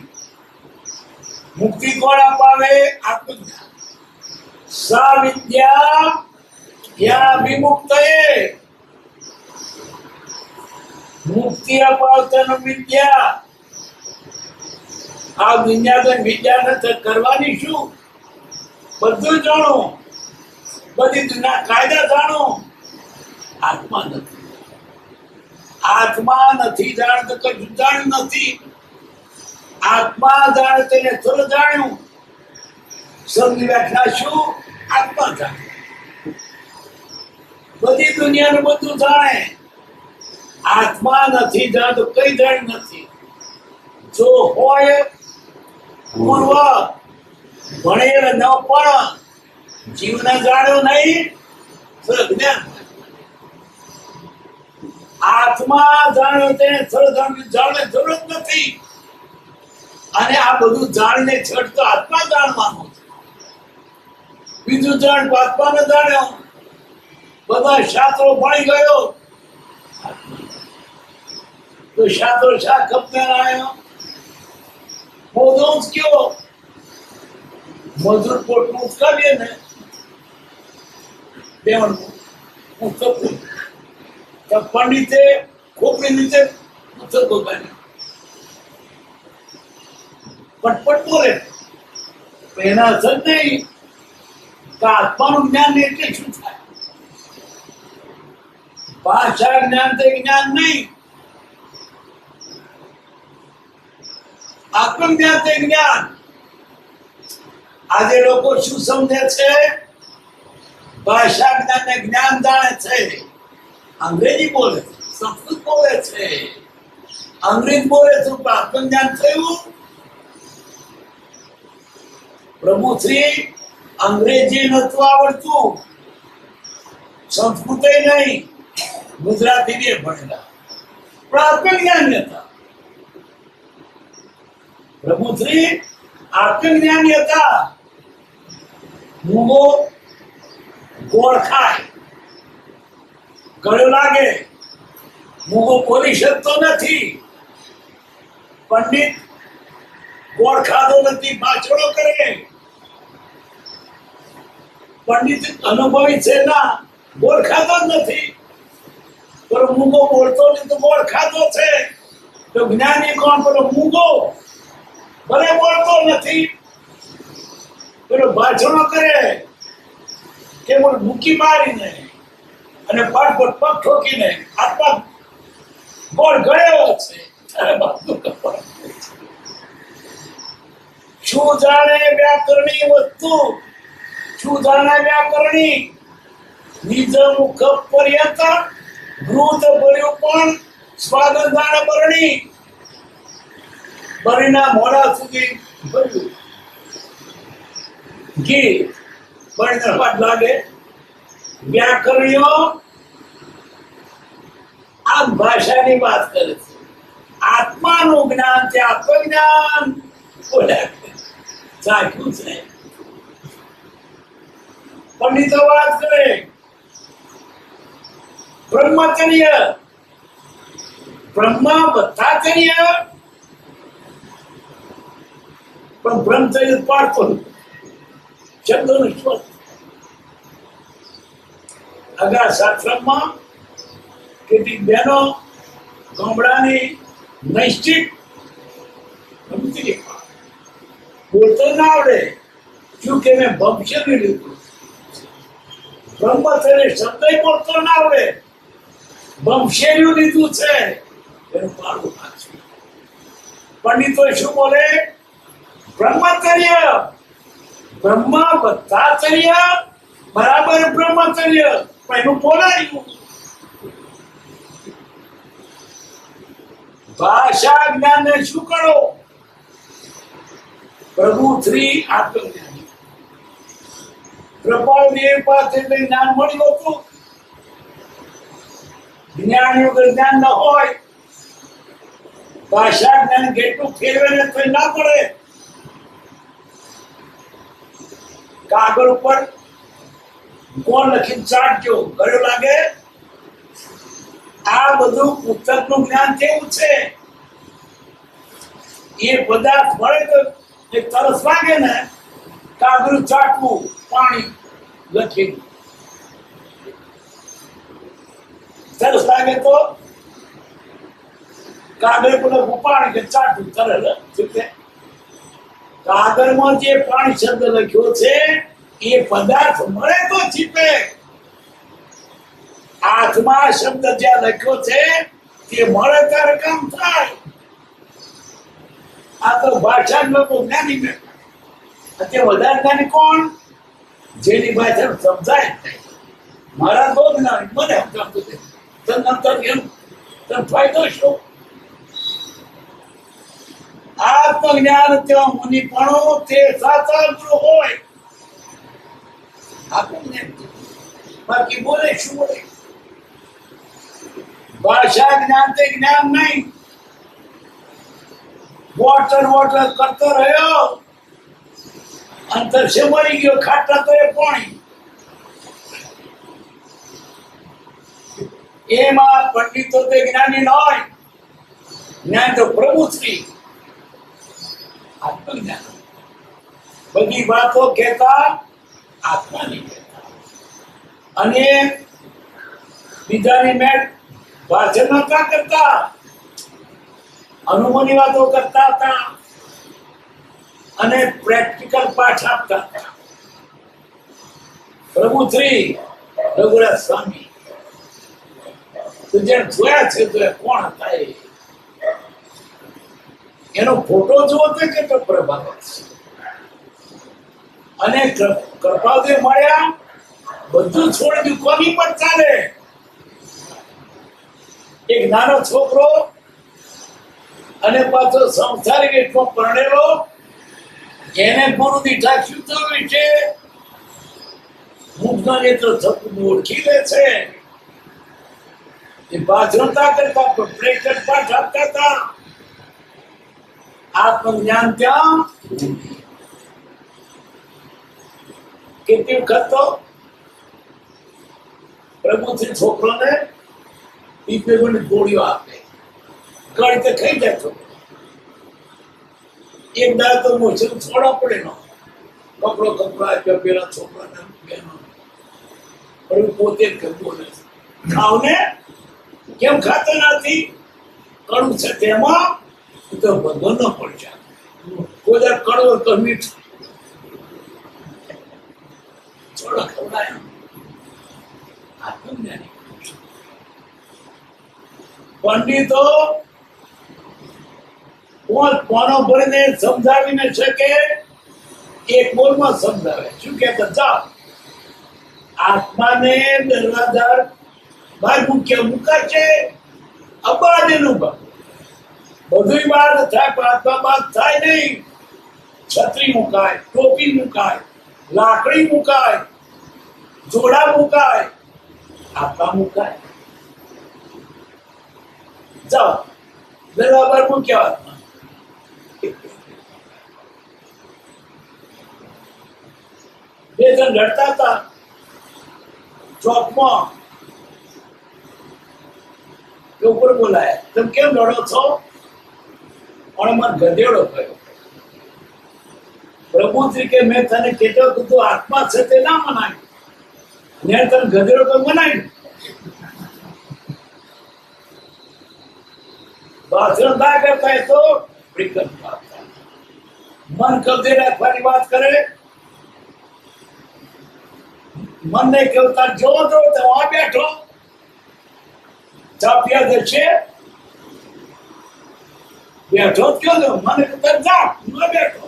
B: મુક્તિ કોણ અપાવે? આત્મજ્ઞાન. સા વિદ્યા યા વિમુક્તયે. મુક્તિ અપાવતા વિદ્યા. આ દુનિયા વિદ્યા નથી કરવાની શું? બધું જાણો, બધી દુનિયા કાયદા જાણો. આત્મા નથી. આત્મા નથી જાણતો કશું જાણ્યું નથી. આત્મા જાણે તેને થોડું જાણ્યું. શબ્દની વ્યાખ્યા શું? આત્મા જાણે. બધી દુનિયાનું બધું જાણે. આત્મા નથી જાણતો, કઈ જાણ નથી. જો હોય પૂર્વ ભણેલ ન પણ જીવને જાણ્યો નહીં, જ્ઞાન. આત્મા જાણ્યો તેને જાણવાની જરૂર નથી. અને આ બધું જાણીને છેડ તો આત્મા જાણવાનું છે. બીજું જાણ આત્માને જાણ્યો. બધા શાસ્ત્રો ભણી ગયો તો શાસ્ત્રો શા ખપને આવ્યો? મોદો જ કયો મજૂર પોટનું ઉચકાવીએ ને દેવણનું ઉચકવું, તો પંડિતે ખોપડી નીચે ઉચકવો કાઢ્યો. પટપટ બોલે એના અસર નહીં. કે આત્માનું જ્ઞાન એટલે શું થાય? ભાષા જ્ઞાન તે જ્ઞાન નહીં. આત્મજ્ઞાન તે જ્ઞાન. આજે લોકો શું સમજે છે? ભાષા જ્ઞાન ને જ્ઞાન જાણે છે. અંગ્રેજી બોલે છે, સંસ્કૃત બોલે છે, અંગ્રેજી બોલે છે, આત્મજ્ઞાન થયું. પ્રભુ શ્રી અંગ્રેજી નતું આવડતું, સંસ્કૃત નહીં, ગુજરાતી બે ભણેલા, પણ આત્મજ્ઞાની હતા. પ્રભુ શ્રી આત્મજ્ઞાની હતા. મૂંગો ગોળ ખાય, ગળ્યો લાગે, મૂંગો બોલી શકતો નથી. પંડિત ગોળ ખાધો નથી પાછળો કરે. પંડિત અનુભવી છે ના, ગોળ ખાધો જ નથી, પણ મૂંગો બોલતો નહીં તો ગોળ ખાધો છે. તો જ્ઞાની કોણ? પેલો મૂંગો ભલે બોલતો નથી, પેલો ભાષણો કરે કે મને મૂકી મારીને અને પગ પર પગ ઠોકીને આત્મા ગોળ ગળ્યો છે. અરે બાપુ, શું જાણે વ્યાકરણી વસ્તુ, શું જાણે વ્યાકરણી? નિજ મુખ પર્યંત ઘૃત ભર્યું પણ સ્વાદ જાણે બરણી. બરણીના મોઢા સુધી ભર્યું ઘી, બરણીના સ્વાદ લાગે. વ્યાકરણીઓ આ ભાષાની વાત કરે છે. આત્માનું જ્ઞાન છે, આત્મજ્ઞાન બોલ્યા ચાખ્યું છે. પંડિતો વાત કરે બ્રહ્મચર્ય, બ્રહ્મચર્ય, પણ બ્રહ્મચર્ય પાડતો શબ્દો નો સ્વર. અગા શાસ્ત્રમાં કેટલીક બહેનો ગામડાની નૈષ્ઠિક બોલતો ના આવડે, શું કે મેં ભક્ષણ લીધું. બ્રહ્મચર્ય શબ્દ બોલતો ના આવડે, ભક્ષેર્યું લીધું છે, એનું પાડું નાખ્યું. પંડિતો શું બોલે? બ્રહ્મચર્ય, બ્રહ્મચર્ય બરાબર બ્રહ્મચર્ય, પણ એનું બોલાયું. ભાષા જ્ઞાન ને શું કરો? પ્રભુ શ્રી આત્મજ્ઞાની કૃપાળદેવ પાસે જ્ઞાન મળ્યું હતું. જ્ઞાન વગર જ્ઞાન ન હોય, ભાષા જ્ઞાન કેટલું ફેરવે ને તો ના પડે. કાગળ ઉપર કોણ લખીને ચાટજો, ગળ્યો લાગે. આ બધું પુસ્તકનું જ્ઞાન કેવું છે? એ પદાર્થ મળે તો એક તરસ લાગે ને, કાગળ ચાટવું, પાણી લખીને તરસ લાગે તો કાગળ પર પાણી કે ચાટવું તરત. કાગળમાં જે પાણી શબ્દ લખ્યો છે એ પદાર્થ મળે તો છીપે. આત્મા શબ્દ જ્યાં લખ્યો છે તે મળે ત્યારે કામ થાય. આ તો ભાષા લોકો જ્ઞાની બેઠા. તે વધારે જ્ઞાની કોણ? જેની ભાષા સમજાય. મારા તો જ્ઞાની મને સમજાવતું છે. તદનંતર એમ તને ફાયદો શું? આત્મજ્ઞાન ત્યાં મુનિપણો તે સાચા ગુરુ હોય. આપણને બાકી બોલે શું બોલે? ભાષા જ્ઞાન તે જ્ઞાન નહીં. વોટર વોટર કરતો રહ્યો, અંતર છે મરી ગયો, ખાટા તો એ પાણી. એમાં પંડિતો તે જ્ઞાની ન હોય. જ્ઞાન તો પ્રભુ શ્રી આત્મજ્ઞાન. બધી વાતો કહેતા આત્માની કહેતા, અને બીજાની મેળ ભાષણ નતા કરતા, અનુભવની વાતો કરતા હતા અને પ્રેક્ટિકલ પાઠ આપતા હતા. પ્રભુ શ્રી રઘુરાજ સ્વામી તો જેને જોયા છે તો કોણ હતા? એનો ફોટો જોવો તો કેટલો પ્રભાવ છે. અને કૃપાદેવ મળ્યા, બધું છોડી દીધું. કોની પર ચાલે? એક નાનો છોકરો અને પાછો સંસારિક એટલો પરણેલો, એને ગુરુ દીઠા શુદ્ધ વિશે મુખના નેત્ર ઓળખી લે છે. એ ભાષણતા કરતા પ્રેક્ષક પાઠ આપતા હતા. આત્મજ્ઞાન ત્યાં કેટલી વખત તો પ્રભુથી છોકરોને ગોળીઓ આપે, કઈ તો ખાઈ જાય છોકરો. એક દાળ તો મોછું છોડા પડે નો કપડો કપડા આપ્યા પેલા છોકરાને બેનો પણ પોતે જ બોલે ખાવ ને કેમ ખાતો નથી કડું છે તેમાં તો ભગવાન ન પડશે કોઈ દર કડવો તો મીઠું છોડા ખવડાય આત્મજ્ઞાની પંડિતો કોનો ભરીને સમજાવીને શકે એક બોલમાં સમજાવે શું કહેતા જાઓ આત્માને દરવાજા બહાર મુકાશે અબાજનું બધું બહાર થાય પણ આત્મા બાદ થાય નહીં છત્રી મુકાય ટોપી મુકાય લાકડી મુકાય જોડા મુકાય આત્મા મુકાય જાઓ દરવાજા મૂક્યા આત્મા બે જણ લડતા હતા ચોકમાં ઉપર બોલાયા તમે કેમ લડો છો પણ મને ગધેડો કયો પ્રભુજી કે મેં તને કેટલો કીધું આત્મા છે તે ના મનાય ને તને ગધેડો તો મનાય ભાષણ ના કરતા તો મન કબજે રાખવાની વાત કરે મનને કેવતા જો તો આ બેઠો ચાપિયા દેશે બેઠો ક્યો દો મને કહેતા જા ન બેઠો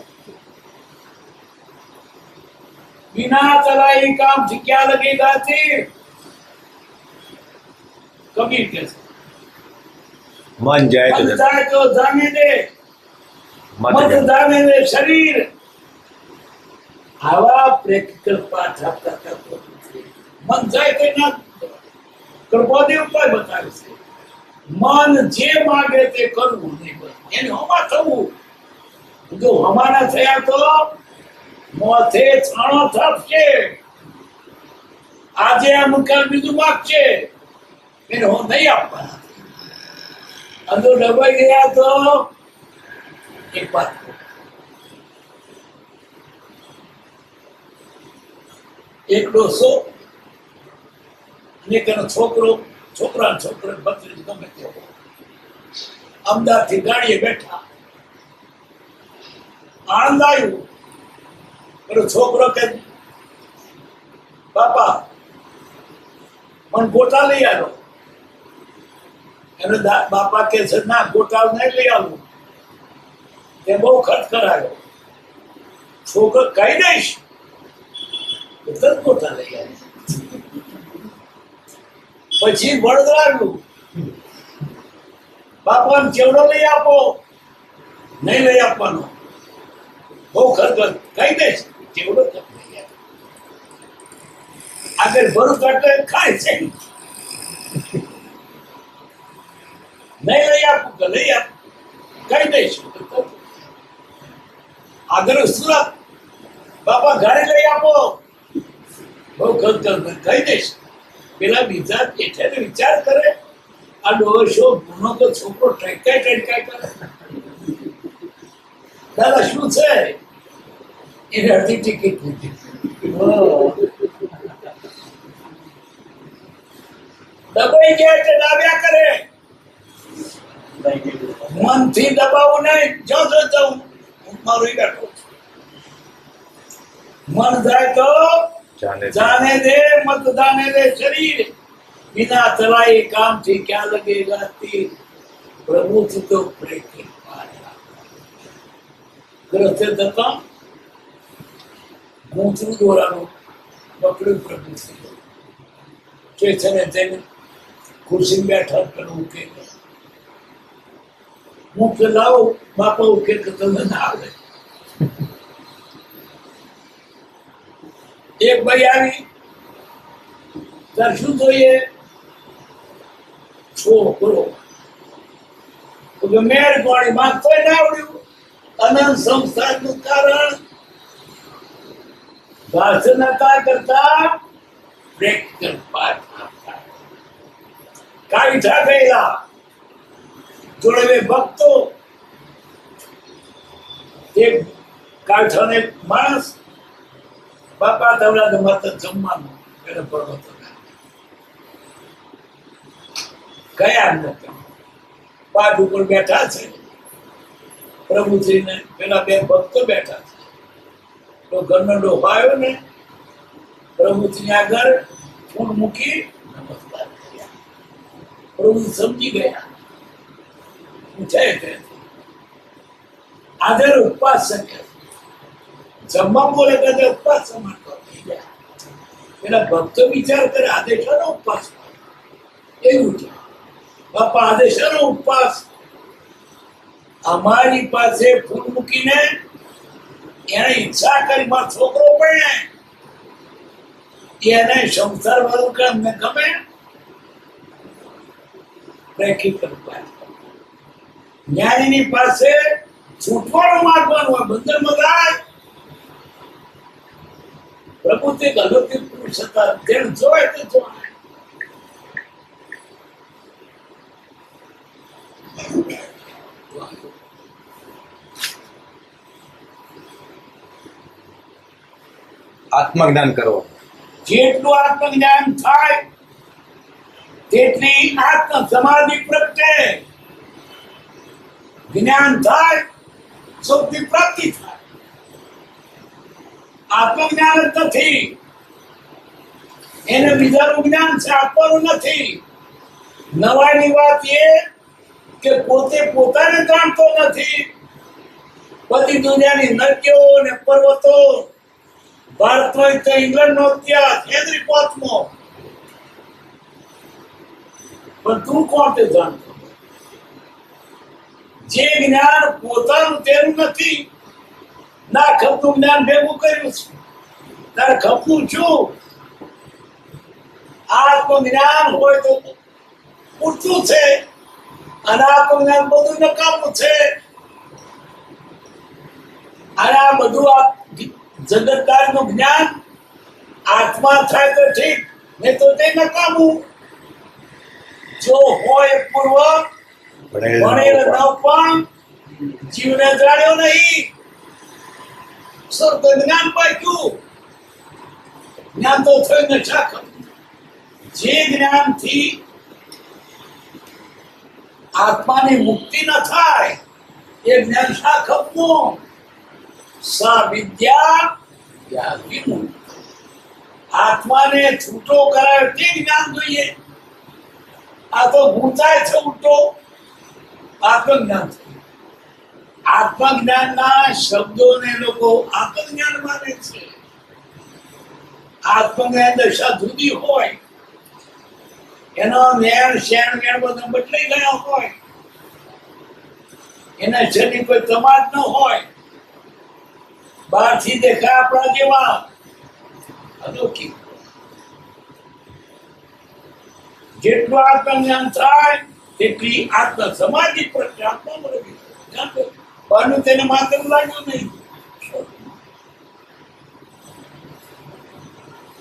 B: बिना चलाई काम से क्या लगेगा थी कबीर कैसे
A: मन जाए
B: तो जाने दे मत जाने दे शरीर आवा प्रेक्टिकल पाठ आपका करतो मन જાય તો ના કર્મોની ઉપાય બતાવે છે મન જે માંગે તે કરવું નહીં બસ એને હમા થવું જો હમાના થયા તો મોથે છાણો થપશે આજે આમ કાલ બીજું માગશે એને હું નહીં આપવાના અંદો ડબાઈ ગયા તો એક વાત એક ડોસો ને તેનો છોકરા ભત્રીજ ગમે તેવો અમદાવાદ થી ગાડીએ બેઠા આણંદ આવ્યું પેલો છોકરો કે બાપા મને ગોટા લઈ આવ્યો એને બાપા કે છે ના ગોટા નહીં લઈ આવું તે બહુ ખર્ચ કરાયો છોકરો કહી દઈશ તરત ગોટા લઈ આવ્યો પછી વડોદરા આવ્યું બાપાને ચેવડો લઈ આપો નહીં લઈ આપવાનો બહુ ખર્ચ કહી દઈશ ચેવડો લઈ આપો આગળ ભરું કાઢે ખાય છે નહીં લઈ આપું કે લઈ આપું કહી દઈશ આગળ સુરત બાપા ગાડી લઈ આપો બહુ ખર્ચ કહી દઈશ પેલા બીજા એટલે વિચાર કરે આ ડોશો ગુનો તો છોકરો ટકાય કરે દાદા શું છે એને અડધી ટિકિટ લીધી દબાઈ ગયા એટલે દાવ્યા કરે મનથી દબાવું નહીં જો જાઉં મારું બેઠો મન જાય તો जाने दे मत जाने दे शरीर बिना चलाए काम से क्या लगेगा तीर प्रभु से तो प्रेम ग्रस्ते दत्ता मूत्र द्वारा पकड़े प्रभु से स्टेशन है कुर्सी में बैठा करूं के मुख्य लाओ बापा उके कतल ना आवे एक भाई આવી દર્શન જોઈએ છોકરો તો મેર કોણી માંગતો ના આવડ્યું અનંત સંસારનું કારણ ભાષણ નતા કરતા પ્રેક્ટિકલ પાઠ આપતા કાઢા ગયેલા જોડે ભક્તો એક કાઠાને માણસ બાપા તવડા માત્ર જમવાનું એને પર્વતો ગયા નથી, પાઠ ઉપર બેઠા છે. પ્રભુજીને પેલા બે ભક્તો બેઠા છે. તો ઘરનો ડોહો આવ્યો ને, પ્રભુજી આગળ ફૂલ મૂકી નમસ્કાર કર્યા. પ્રભુજી સમજી ગયા, પૂછાય કે આદર ઉપવાસ શક્ય જમવા બોલે કે ઉપવાસ સમાતો થઈ ગયા. પેલા ભક્તો વિચાર કરે આદેશાનો ઉપવાસ એવું છે. બાપા આદેશાનો ઉપવાસ અમારી પાસે ફૂલ મૂકીને એને ઈચ્છા કરી મારો છોકરો પણ એને સંસાર વાળું કે અમને ગમે જ્ઞાનીની પાસે છૂટવાનું માંગવાનું હોય, બંધનમાં જાય. પ્રભુ તે અલૌકિક પુરુષ હતા, તેને જોય તે જોય.
A: આત્મજ્ઞાન કરો.
B: જેટલું આત્મજ્ઞાન થાય તેટલી આત્મ સમાધિ પ્રગટે. જ્ઞાન થાય સુખની પ્રાપ્તિ થાય. આત્મજ્ઞાન જ નથી, એને બીજાનું જ્ઞાન છે, આપવાનું નથી. નવાઈની વાત એ કે પોતે પોતાને જાણતો નથી. બધી દુનિયાની નદીઓ અને પર્વતો, ભારતમાં તો ઇંગ્લેન્ડ નો ઇતિહાસ હેનરી પોથમો, પણ તું કોણ તે જાણતો? જે જ્ઞાન પોતાનું તેનું નથી. ના ખપનું જ્ઞાન ભેગું કર્યું છે, તારે ખપનું છું. આત્મજ્ઞાન હોય તો પૂરતું છે, અને આત્મજ્ઞાન બધું નકામું છે. અને આ બધું આ જગતકારનું જ્ઞાન આત્મા થાય તો ઠીક, નહીં તો તે નકામું. જો હોય પૂર્વ ભણેલ ન પણ જીવને જાણ્યો નહીં. સ્વર્ગ જ્ઞાન પાક્યું, જ્ઞાન તો થયું ને શાખ. જે જ્ઞાનથી આત્માની મુક્તિ ન થાય એ જ્ઞાન શાખપનું. સા વિદ્યા વિમુક્ત. આત્માને છૂટો કરાય તે જ્ઞાન જોઈએ. આ તો ગુંચાય છે ઉલટો. આત્મજ્ઞાન છે. આત્મજ્ઞાનના શબ્દોને લોકો આત્મજ્ઞાન માને છે. આત્મજ્ઞાન દશા જુદી હોય, એનો જ્ઞાન શેણ જ્ઞાન બધું બદલાઈ ગયો હોય, એના શરીર કોઈ સમાજ ન હોય, બહારથી દેખાય આપણા જેવા અલૌકિક. જેટલું આત્મજ્ઞાન થાય તેટલી આત્મ સમાધિ પ્રત્યે આત્મા મળે. બહારનું તેને માત્ર લાગ્યું નહીં.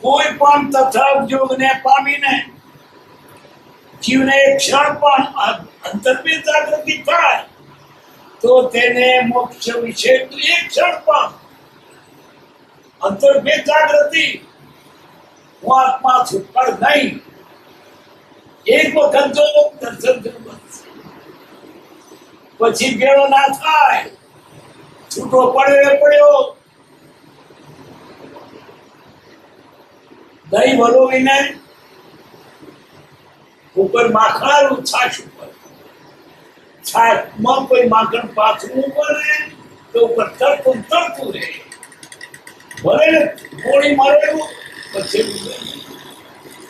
B: કોઈ પણ તથાજોગને પામીને જીવને એક ક્ષણ પણ અંતર્ભેદ જાગૃતિ થાય તો તેને મોક્ષ વિશે એક ક્ષણ પણ અંતર્ભેદ જાગૃતિ, હું આત્મા છું પણ નહીં. એક વખત જો દર્શન પછી ભેળો ના થાય, છૂટો પડ્યો પડ્યો. દહીં વલોવીને ઉપર માખણાનું છાશ ઉપર, છાશમાં કોઈ માખણ પાથરું પડે તો ઉપર તરતું તરતું રહે. ભલે ગોળી મારેલું પછી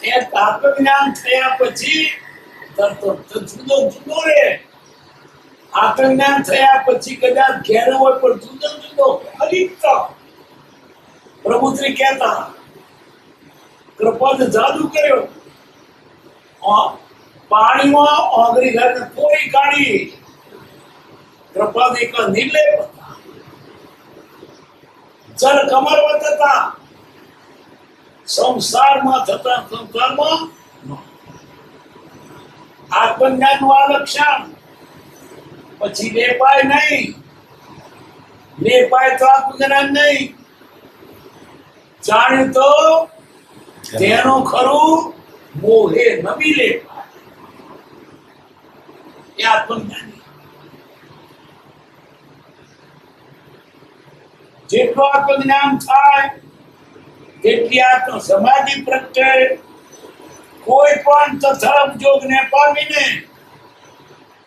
B: એ આત્મજ્ઞાન થયા પછી તરતો જુદો જુદો રહે. આત્મજ્ઞાન થયા પછી કદાચ ઘેર હોય પણ જુદો જુદો અલિપ્ત. પ્રભુશ્રી કહેતા કૃપાને જાદુ કર્યો, પાણીમાં ઓગળી ઘરને કોઈ કાઢી. કૃપાને એક નિર્લેપ હતા, જળ કમરવત હતા. સંસારમાં થતા સંસારમાં આત્મજ્ઞાનનું આ લક્ષણ. પછી લેપાય નહીં. લે પાય તો આત્મજ્ઞાન નહીં, જાણ્યું તો તેનું ખરું મોહે નમી લે પાય, એ આત્મજ્ઞાની. જેટલું આત્મજ્ઞાન થાય તેટલી આત્મ સમાધિ પ્રત્યે કોઈ પણ તથર્વ જોગને પામીને,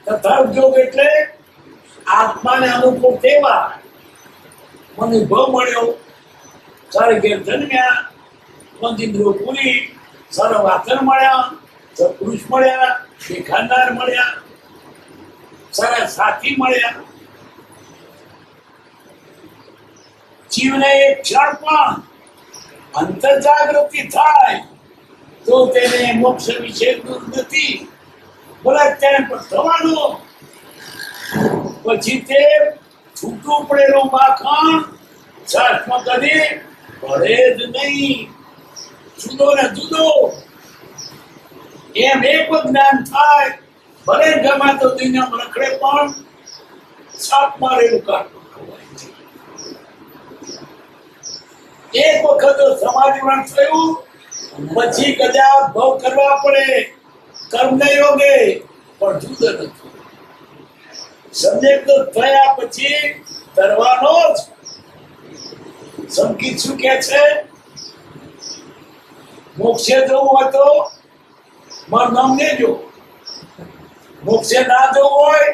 B: તથર્વ જોગ એટલે આત્માને અનુકૂળ તેવા અનુભવ મળ્યો, સ્વર્ગે જન્મ્યા, મંદિરો પૂરી, સર્વાતર મળ્યા, સત્પુરુષ મળ્યા, દેખાનાર મળ્યા, સારા સાથી મળ્યા. જીવને એક ક્ષણ પણ અંતર જાગૃતિ થાય તો તેને મોક્ષ વિશે દૂર નથી. બોલા તેને પણ થવાનું. પછી તે છૂટું પડેલું માખણ છાશમાં કદી પડે જ નહીં. જુદો ને જુદો એમ એક જ્ઞાન થાય. ભલે ગમાતો દુનિયામાં રખડે પણ સાપમાં રહેલું કાઢવું ખવાય છે. એક વખત સમાધિમાં થયું પછી કદાચ ભવ કરવા પડે કર્મને યોગે, પણ જુદો નથી. સંદેહ થયા પછી કરવાનો જ. સંગીત શું કે છે? મોક્ષે જવું હોય તો મારું નામ લેજો, મોક્ષે ના જવું હોય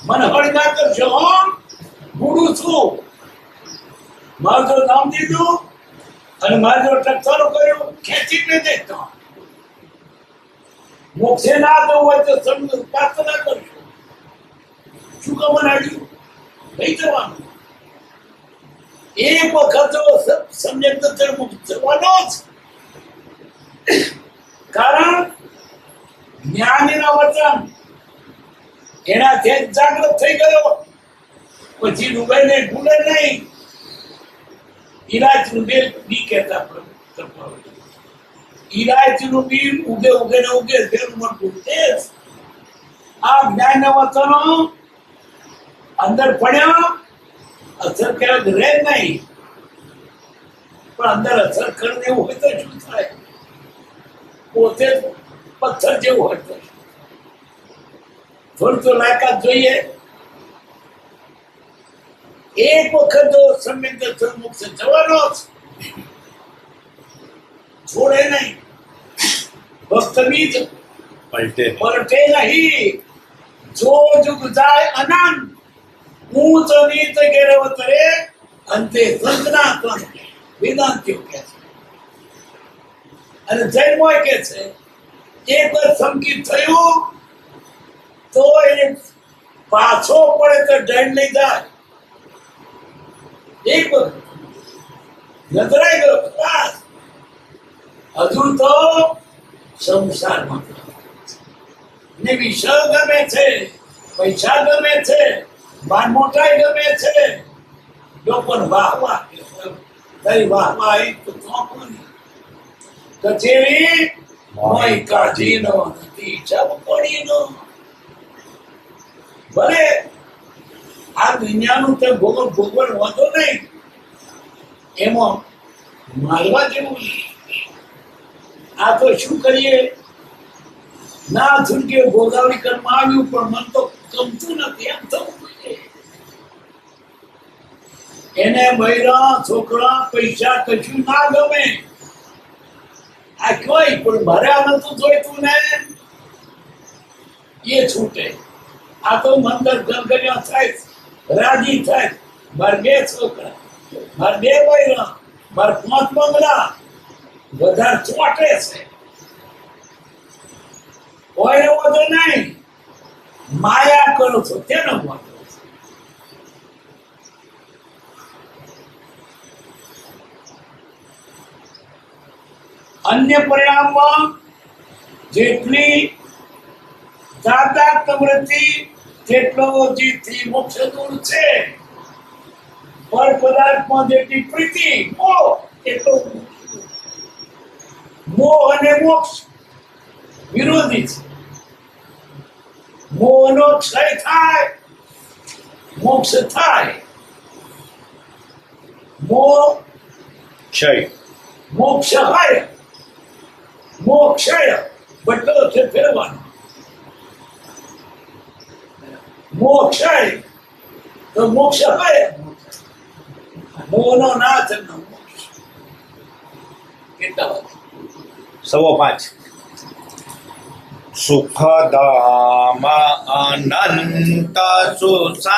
B: મને હળ ના કરશો. બુડું છું, મારું જો નામ દીધું અને મારું જો ટકસારો કર્યું ખેંચીને દેખતો. મોક્ષે ના જવું હોય તો સમજ પ્રાપ્ત ના કરશો. શું કામ બનાવ્યું? નહીં જવાનું. એક વખત સમ્યક મુક્ત થવાનો જ. કારણ જ્ઞાનીના વચન એનાથી જાગૃત થઈ ગયો, પછી ડૂબાઈને ભૂલે નહીં. ઈલાચનું બેલ બી કહેતા ઈલાચનું બી ઉગે ઉગે ને ઉગે ફેરું મળતું તે જ. આ જ્ઞાનના વચનો અંદર પડ્યા અસર ક્યારેક રહે નહીં, પણ અંદર અસર કરે એવું હોય તો શું થાય? પોતે પથ્થર જેવું હોય તો થોડું તો લાયકાત જોઈએ. એક વખત સમ્યક મોક્ષ જવાનો જ, છોડે નહીં. ભક્ત બીજ પલટે નહીં. જો જુગ જાય અનંત, ઊંચ નીચ ગેરવતરે અંતે સંતના કણ વેદાંતિઓ કહે છે. અને જૈનોય કહે છે એક વાર સંકિત થયું તો એને પાછો પડે તો દંડ નહીં થાય. એક વખત નજરાઈ ગયો બસ. હજુ તો સંસારમાં ને વિષય ગમે છે, પૈસા ગમે છે, બાર મોટાઈ ગમે છે. લોકોને વાહ વાહ તારી વાહ વાહ આવી તો ચોંકવાની કચેરી મોય કાઢીનો નથી જબ પડીનો. ભલે આ દુનિયાનું તે ભોગવણ વાંધો નહીં, એમાં મારવા જેવું નહીં. આ તો શું કરીએ? ના છૂટકે ભોગાવણી કરવામાં આવ્યું પણ મન તો ગમતું નથી એમ થવું જોઈએ. એને બૈરા છોકરા પૈસા કશું ના ગમે. આ કોઈ પણ ભર્યા નતું જોઈતું ને એ છૂટે. આ તો મંદર ગલગલિયા થાય, રાજી થાય. મારે 2 છોકરા, મારે 2 બૈરા, મારે 5 બંગલા, વધારે ચોટે છે. કોઈ વાંધો નહીં, માયા કરો છો તેનો વાંધો છે. અન્ય પરિણામમાં જેટલી દાદા વૃત્તિ જેટલો જીતથી મોક્ષ દૂર છે. પર પદાર્થમાં જેટલી પ્રીતિ મોહ એટલો મોહ અને મોક્ષ વિરોધી છે. મોહનો ક્ષય થાય, મોક્ષ થાય.
A: ક્ષય
B: મોક્ષાય મોક્ષાય બદલો છે ફેરવાનો મોક્ષાય તો મોક્ષાય મોનો નાશ અને મોક્ષ કેટલા વાત
A: 5:15 સુખદામ અનંત સુસા